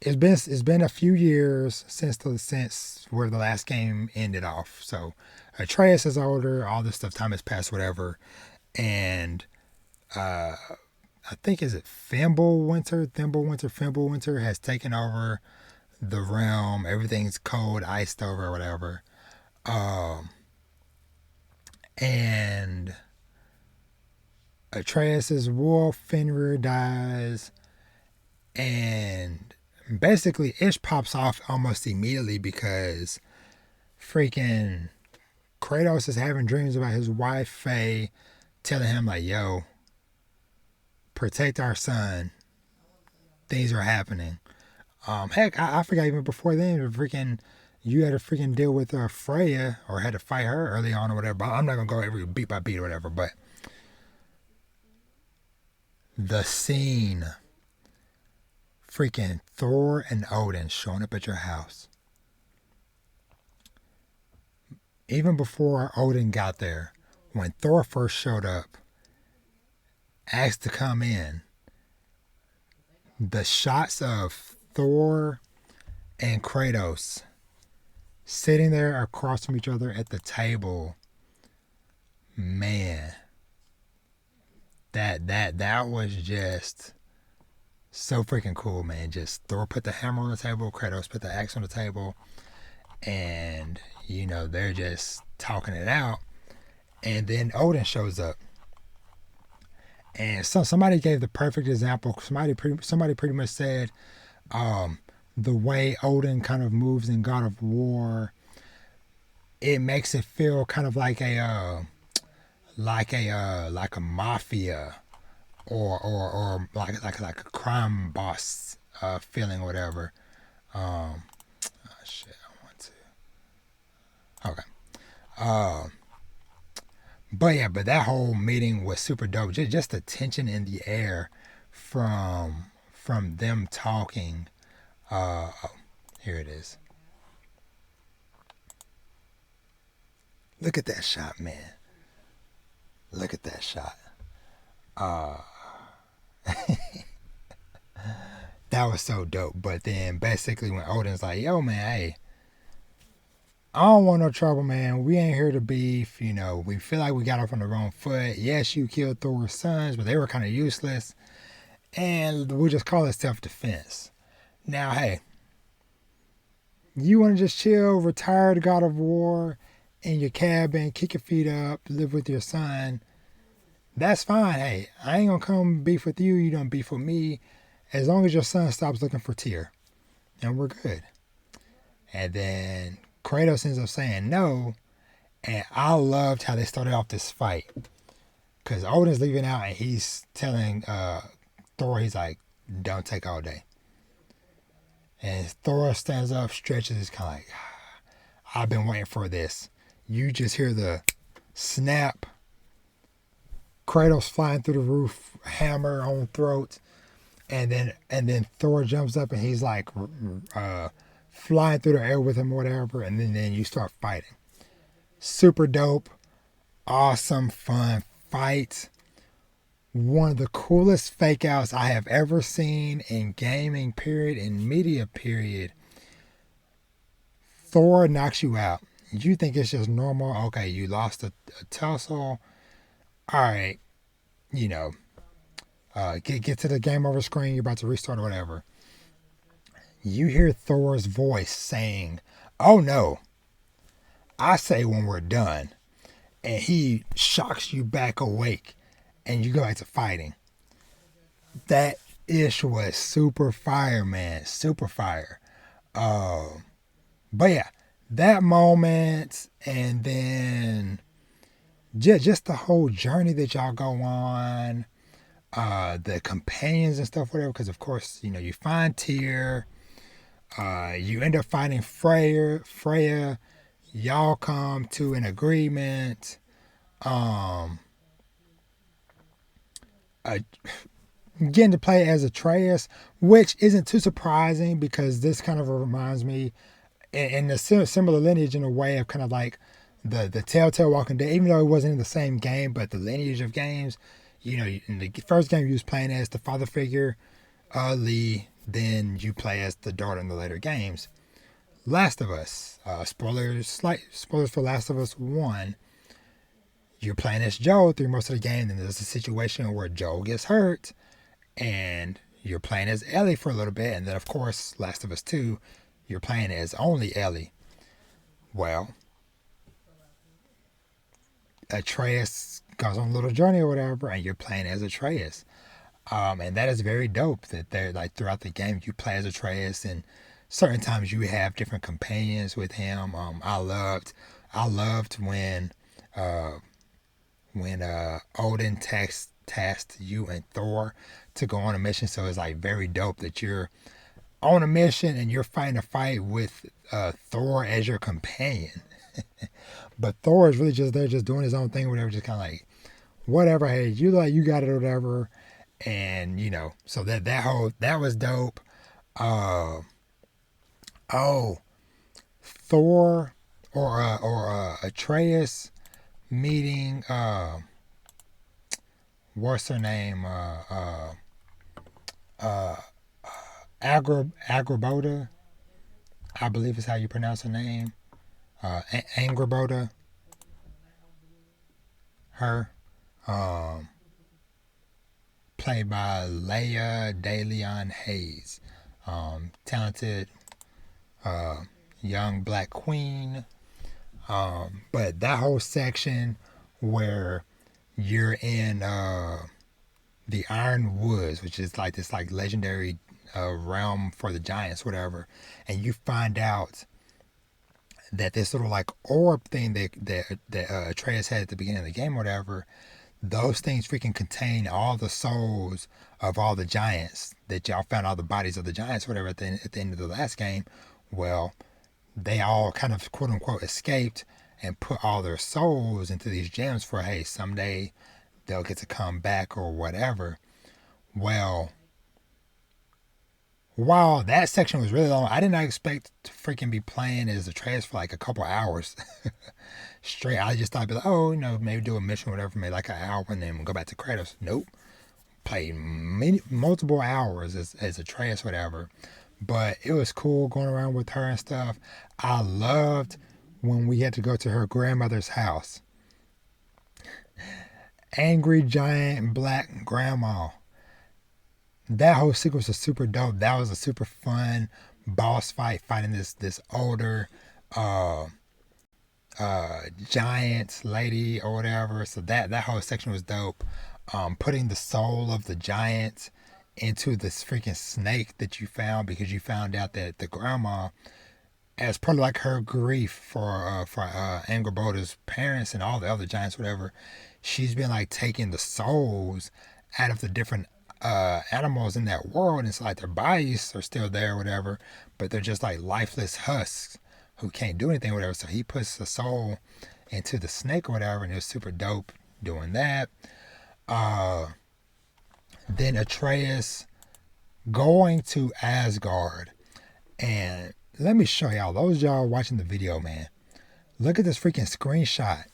it's been a few years since where the last game ended off. So Atreus is older, all this stuff, time has passed, whatever, and I think is it Fimbulwinter has taken over the realm. Everything's cold, iced over, whatever. And Atreus's wolf Fenrir dies, and basically Ish pops off almost immediately because freaking Kratos is having dreams about his wife Faye telling him like, yo, protect our son, things are happening. Heck, I forgot even before then, you had to freaking deal with Freya, or had to fight her early on or whatever. But I'm not gonna go every beat by beat or whatever. But the scene, freaking Thor and Odin showing up at your house. Even before Odin got there, when Thor first showed up, asked to come in, the shots of Thor and Kratos sitting there across from each other at the table, man, that was just so freaking cool, man. Just Thor put the hammer on the table, Kratos put the axe on the table, and you know, they're just talking it out. And then Odin shows up, And so somebody gave the perfect example. Somebody pretty much said, the way Odin kind of moves in God of War, it makes it feel kind of like a mafia or like a crime boss feeling or whatever. Oh shit, I want to. Okay. But that whole meeting was super dope. Just the tension in the air from them talking. Here it is. Look at that shot, man. Look at that shot. That was so dope. But then basically when Odin's like, yo man, hey, I don't want no trouble, man. We ain't here to beef. You know, we feel like we got off on the wrong foot. Yes, you killed Thor's sons, but they were kind of useless. And we'll just call it self-defense. Now, hey, you want to just chill, retire to God of War in your cabin, kick your feet up, live with your son. That's fine. Hey, I ain't going to come beef with you. You don't beef with me. As long as your son stops looking for Tyr. And we're good. And then Kratos ends up saying no, and I loved how they started off this fight. Because Odin's leaving out, and he's telling Thor, he's like, don't take all day. And Thor stands up, stretches, he's kind of like, I've been waiting for this. You just hear the snap, Kratos flying through the roof, hammer on throat, and then Thor jumps up, and he's like, flying through the air with him or whatever, and then you start fighting. Super dope, awesome, fun fight. One of the coolest fake outs I have ever seen in gaming period, in media period. Thor knocks you out. You think it's just normal. Okay, you lost a tussle. Alright, you know, get to the game over screen, you're about to restart or whatever. You hear Thor's voice saying, oh no, I say when we're done. And he shocks you back awake and you go back to fighting. That ish was super fire, man. Super fire. But yeah, that moment and then just the whole journey that y'all go on, the companions and stuff, whatever, because of course, you know, you find Tyr. You end up fighting Freya. Y'all come to an agreement. Getting to play as Atreus, which isn't too surprising because this kind of reminds me in a similar lineage in a way of kind of like the Telltale Walking Dead, even though it wasn't in the same game, but the lineage of games. You know, in the first game you was playing as the father figure, Lee. Then you play as the daughter in the later games. Last of Us. Spoilers for Last of Us 1. You're playing as Joel through most of the game. Then there's a situation where Joel gets hurt. And you're playing as Ellie for a little bit. And then, of course, Last of Us 2, you're playing as only Ellie. Well, Atreus goes on a little journey or whatever. And you're playing as Atreus. And that is very dope that they're like throughout the game you play as Atreus, and certain times you have different companions with him. I loved when Odin tasked you and Thor to go on a mission. So it's like very dope that you're on a mission and you're fighting a fight with Thor as your companion. But Thor is really just there, just doing his own thing, whatever, just kind of like, whatever, hey, you got it or whatever. And, you know, so that was dope. Thor or Atreus meeting, what's her name? Angrboda, I believe is how you pronounce her name. Angrboda. Her. Played by Leia DeLeon Hayes. Talented young black queen. But that whole section where you're in the Iron Woods, which is like this like legendary realm for the giants, whatever. And you find out that this little like orb thing that Atreus had at the beginning of the game, whatever. Those things freaking contain all the souls of all the giants that y'all found, all the bodies of the giants, whatever, at the end of the last game. Well, they all kind of quote unquote escaped and put all their souls into these gems for, hey, someday they'll get to come back or whatever. Well, while that section was really long, I did not expect to freaking be playing as Atreus for like a couple hours straight. I just thought I'd be like, oh, maybe do a mission or whatever, maybe like an hour and then go back to Kratos. Nope. Played multiple hours as Atreus, whatever. But it was cool going around with her and stuff. I loved when we had to go to her grandmother's house. Angry giant black grandma. That whole sequence was super dope. That was a super fun boss fight, fighting this older giant lady or whatever. So that whole section was dope. Putting the soul of the giant into this freaking snake that you found, because you found out that the grandma, as part of like her grief for Angrboda's parents and all the other giants, whatever, she's been like taking the souls out of the different animals in that world, and it's like their bodies are still there, whatever, but they're just like lifeless husks who can't do anything, whatever. So he puts the soul into the snake or whatever, and it was super dope doing that. Then Atreus going to Asgard, and let me show y'all, those y'all watching the video, man, look at this freaking screenshot.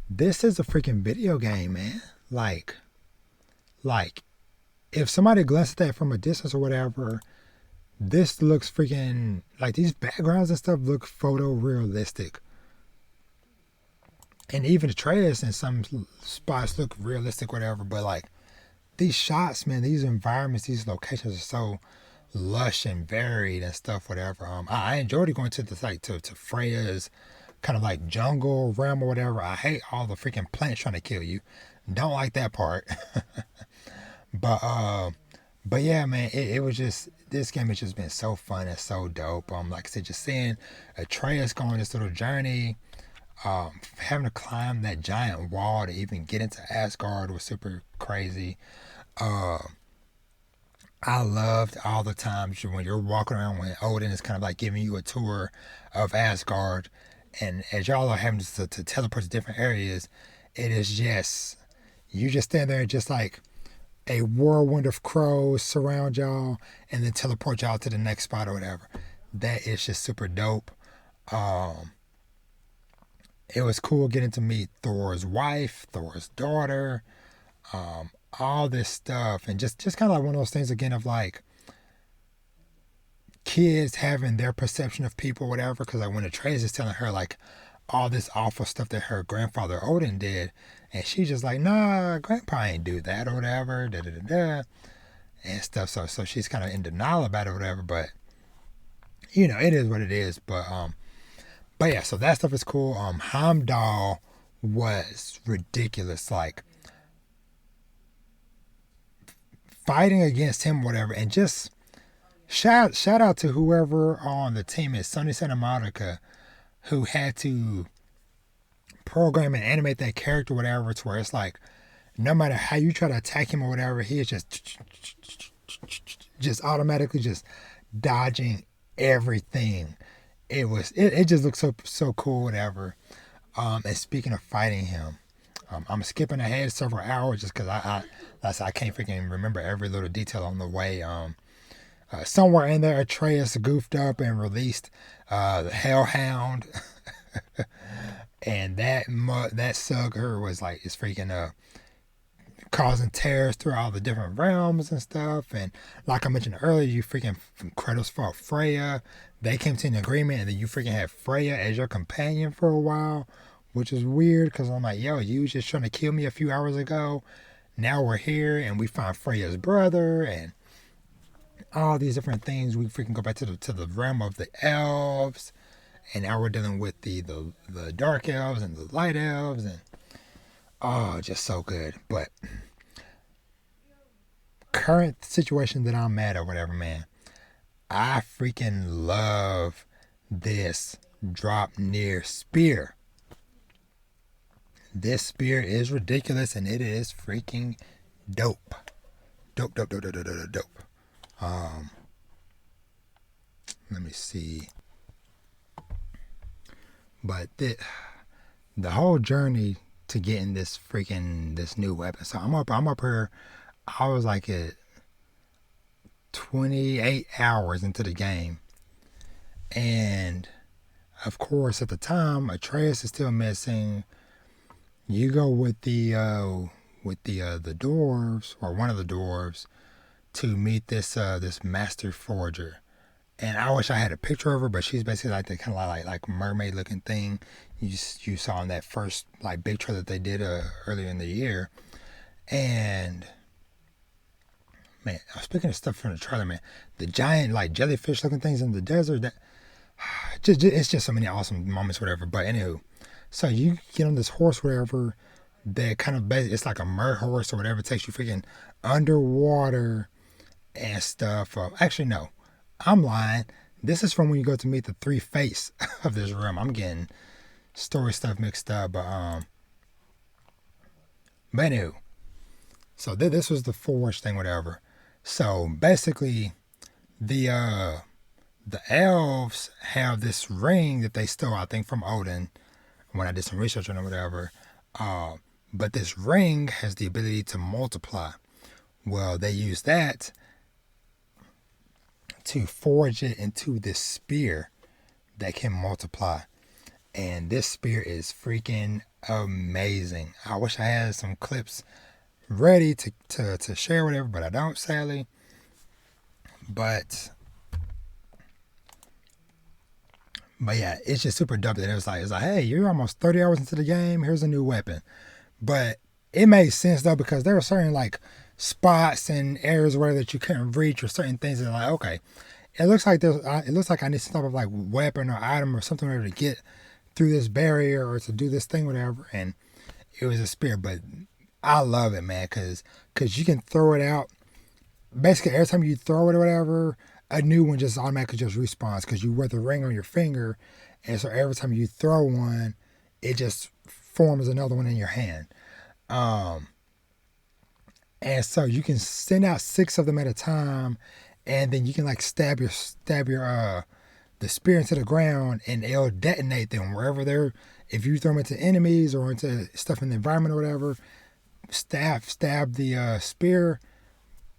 This is a freaking video game, man. Like if somebody glanced at that from a distance or whatever, this looks freaking like, these backgrounds and stuff look photorealistic. And even Atreus in some spots look realistic, whatever. But like these shots, man, these environments, these locations are so lush and varied and stuff, whatever. I enjoyed going to this like to Freya's kind of like jungle realm or whatever. I hate all the freaking plants trying to kill you. Don't like that part. But yeah, man, it was just, this game has just been so fun and so dope. Like I said, just seeing Atreus go on this little journey, having to climb that giant wall to even get into Asgard was super crazy. I loved all the times when you're walking around when Odin is kind of like giving you a tour of Asgard, and as y'all are having to teleport to different areas, it is just, you just stand there and just like a whirlwind of crows surround y'all and then teleport y'all to the next spot or whatever. That is just super dope. It was cool getting to meet Thor's wife, Thor's daughter, all this stuff, and just kind of like one of those things again of like kids having their perception of people, whatever. Because like when Atreus is telling her like all this awful stuff that her grandfather Odin did, and she's just like, nah, grandpa ain't do that or whatever, da da da da, and stuff. So she's kind of in denial about it or whatever. But it is what it is. But yeah, so that stuff is cool. Heimdall was ridiculous, like fighting against him, whatever, and just shout out to whoever on the team is Sony Santa Monica, who had to program and animate that character, whatever, to where it's like, no matter how you try to attack him or whatever, he is just automatically just dodging everything. It just looks so cool, whatever. And speaking of fighting him, I'm skipping ahead several hours just because I can't freaking remember every little detail on the way. Somewhere in there, Atreus goofed up and released the Hellhound. And that sucker was like, it's freaking causing tears through all the different realms and stuff. And like I mentioned earlier, you freaking Kratos fought Freya. They came to an agreement, and then you freaking had Freya as your companion for a while, which is weird because I'm like, yo, you was just trying to kill me a few hours ago. Now we're here and we find Freya's brother and all these different things. We freaking go back to the realm of the elves, and now we're dealing with the dark elves and the light elves, and just so good. But current situation that I'm at or whatever, man, I freaking love this drop near spear. This spear is ridiculous and it is freaking dope. Dope. Let me see. But the whole journey to getting this new weapon. So I'm up here. I was like at 28 hours into the game. And of course at the time Atreus is still missing. You go with the dwarves, or one of the dwarves, to meet this master forger. And I wish I had a picture of her, but she's basically like the kind of like mermaid looking thing you saw in that first like big trailer that they did earlier in the year. And man, speaking of stuff from the trailer, man, the giant like jellyfish looking things in the desert, that it's just so many awesome moments, whatever. But anywho, so you get on this horse, whatever, that kind of it's like a mer horse or whatever. It takes you freaking underwater and stuff. Actually, no, I'm lying. This is from when you go to meet the three face of this room. I'm getting story stuff mixed up, but anywho, so this was the forge thing, whatever. So basically, the elves have this ring that they stole, I think, from Odin when I did some research on it, whatever. But this ring has the ability to multiply. Well, they use that to forge it into this spear that can multiply. And this spear is freaking amazing. I wish I had some clips ready to share, whatever, but I don't, sadly. But yeah, it's just super dope that it's like, hey, you're almost 30 hours into the game. Here's a new weapon. But it made sense though, because there were certain like spots and areas where that you couldn't reach, or certain things that like, okay, it looks like I need some type of like weapon or item or something to get through this barrier or to do this thing, whatever. And it was a spear, but I love it, man, because you can throw it out. Basically, every time you throw it or whatever, a new one just automatically just respawns because you wear the ring on your finger, and so every time you throw one, it just forms another one in your hand. And so you can send out 6 of them at a time, and then you can like stab your the spear into the ground, and it'll detonate them wherever they're. If you throw them into enemies or into stuff in the environment or whatever, stab the spear,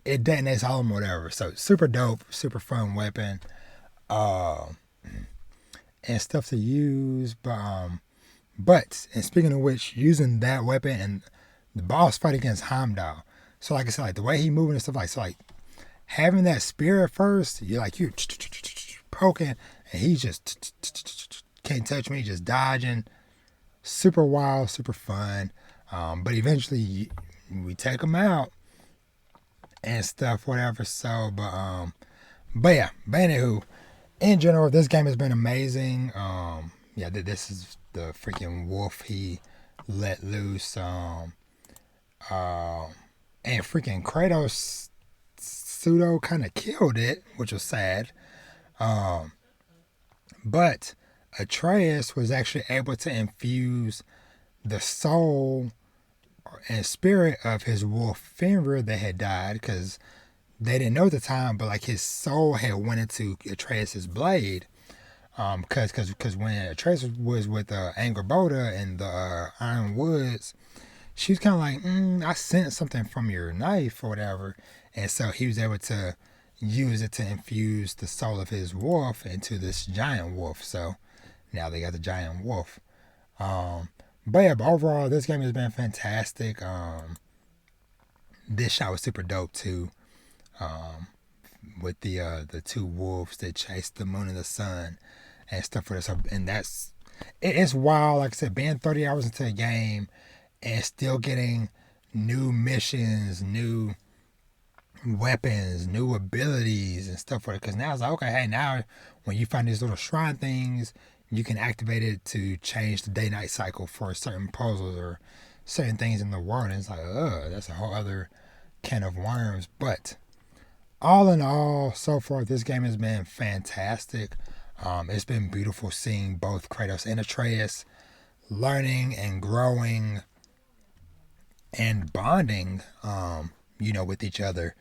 it detonates all of them, whatever. So super dope, super fun weapon, and stuff to use. But and speaking of which, using that weapon and the boss fight against Heimdall. So like I said, like the way he moving and stuff, like so, like having that spear at first, you're poking, and he just can't touch me, just dodging. Super wild, super fun. But eventually we take him out and stuff, whatever. So, but yeah. But anywho, in general, this game has been amazing. Yeah, this is the freaking wolf he let loose. And freaking Kratos pseudo kind of killed it, which was sad. But Atreus was actually able to infuse the soul and spirit of his wolf Fenrir that had died, because they didn't know at the time, but like his soul had went into Atreus's blade. Because when Atreus was with Angrboda in the Iron Woods, she was kind of like, I sensed something from your knife or whatever. And so he was able to use it to infuse the soul of his wolf into this giant wolf. So now they got the giant wolf. But yeah, but overall, this game has been fantastic. This shot was super dope too. With the 2 wolves that chased the moon and the sun and stuff for this. And it's wild. Like I said, being 30 hours into the game and still getting new missions, new weapons, new abilities and stuff for it. Because now it's like, okay, hey, now when you find these little shrine things, you can activate it to change the day-night cycle for certain puzzles or certain things in the world. And it's like, that's a whole other can of worms. But all in all, so far, this game has been fantastic. It's been beautiful seeing both Kratos and Atreus learning and growing and bonding, with each other.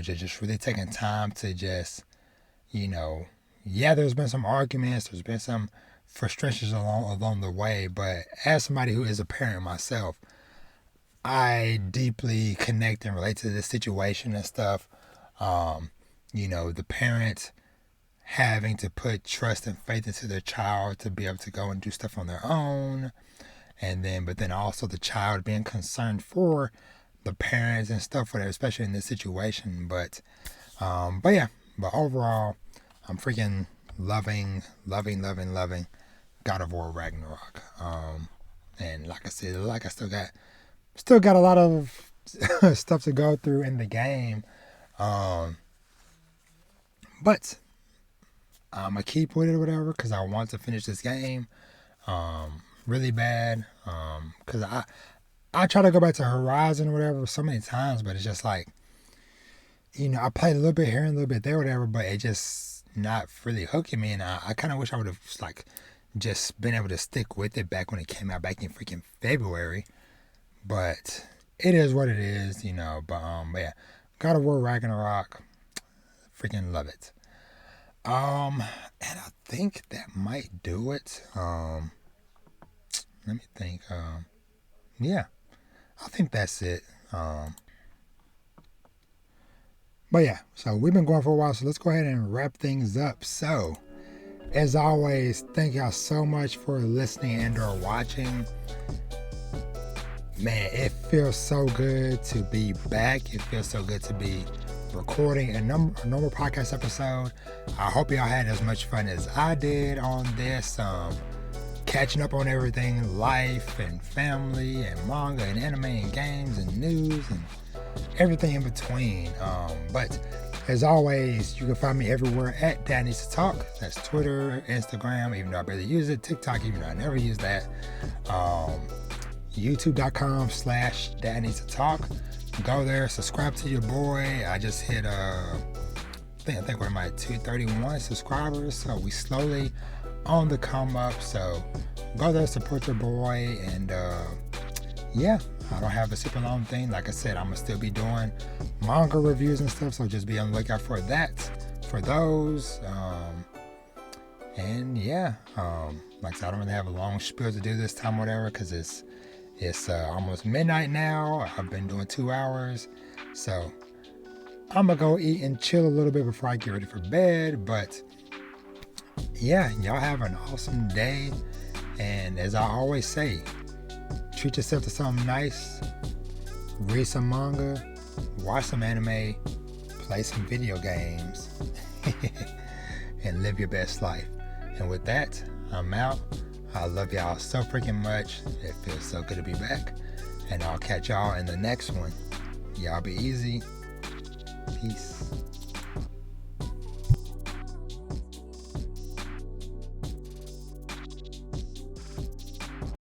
Just really taking time to just, there's been some arguments, there's been some frustrations along the way, but as somebody who is a parent myself, I deeply connect and relate to this situation and stuff. The parent having to put trust and faith into their child to be able to go and do stuff on their own. But then also the child being concerned for the parents and stuff, whatever, especially in this situation. But overall, I'm freaking loving God of War Ragnarok. And like I said, I still got a lot of stuff to go through in the game. But I'm gonna keep with it or whatever, because I want to finish this game really bad. Because I try to go back to Horizon or whatever so many times, but it's just like, I played a little bit here and a little bit there or whatever, but it just not really hooking me. And I kind of wish I would have just been able to stick with it back when it came out back in freaking February. But it is what it is, But God of War Ragnarok, freaking love it. And I think that might do it. Let me think. Yeah, I think that's it. So we've been going for a while, so let's go ahead and wrap things up. So, as always, thank y'all so much for listening and or watching. Man, it feels so good to be back. It feels so good to be recording a normal podcast episode. I hope y'all had as much fun as I did on this. Catching up on everything, life and family and manga and anime and games and news and everything in between. But as always, you can find me everywhere at Dad Needs to Talk. That's Twitter, Instagram, even though I barely use it, TikTok, even though I never use that. YouTube.com/Dad Needs to Talk. Go there, subscribe to your boy. I just hit I think we're at my 231 subscribers, so we slowly on the come up. So go there, support your boy, and I don't have a super long thing. Like I said, I'm gonna still be doing manga reviews and stuff, so just be on the lookout for those. Like I said, I don't really have a long spiel to do this time, whatever, because it's almost midnight now. I've been doing 2 hours, so I'm gonna go eat and chill a little bit before I get ready for bed. But yeah, y'all have an awesome day, and as I always say, treat yourself to something nice, read some manga, watch some anime, play some video games, and live your best life. And with that, I'm out. I love y'all so freaking much. It feels so good to be back. And I'll catch y'all in the next one. Y'all be easy. Peace.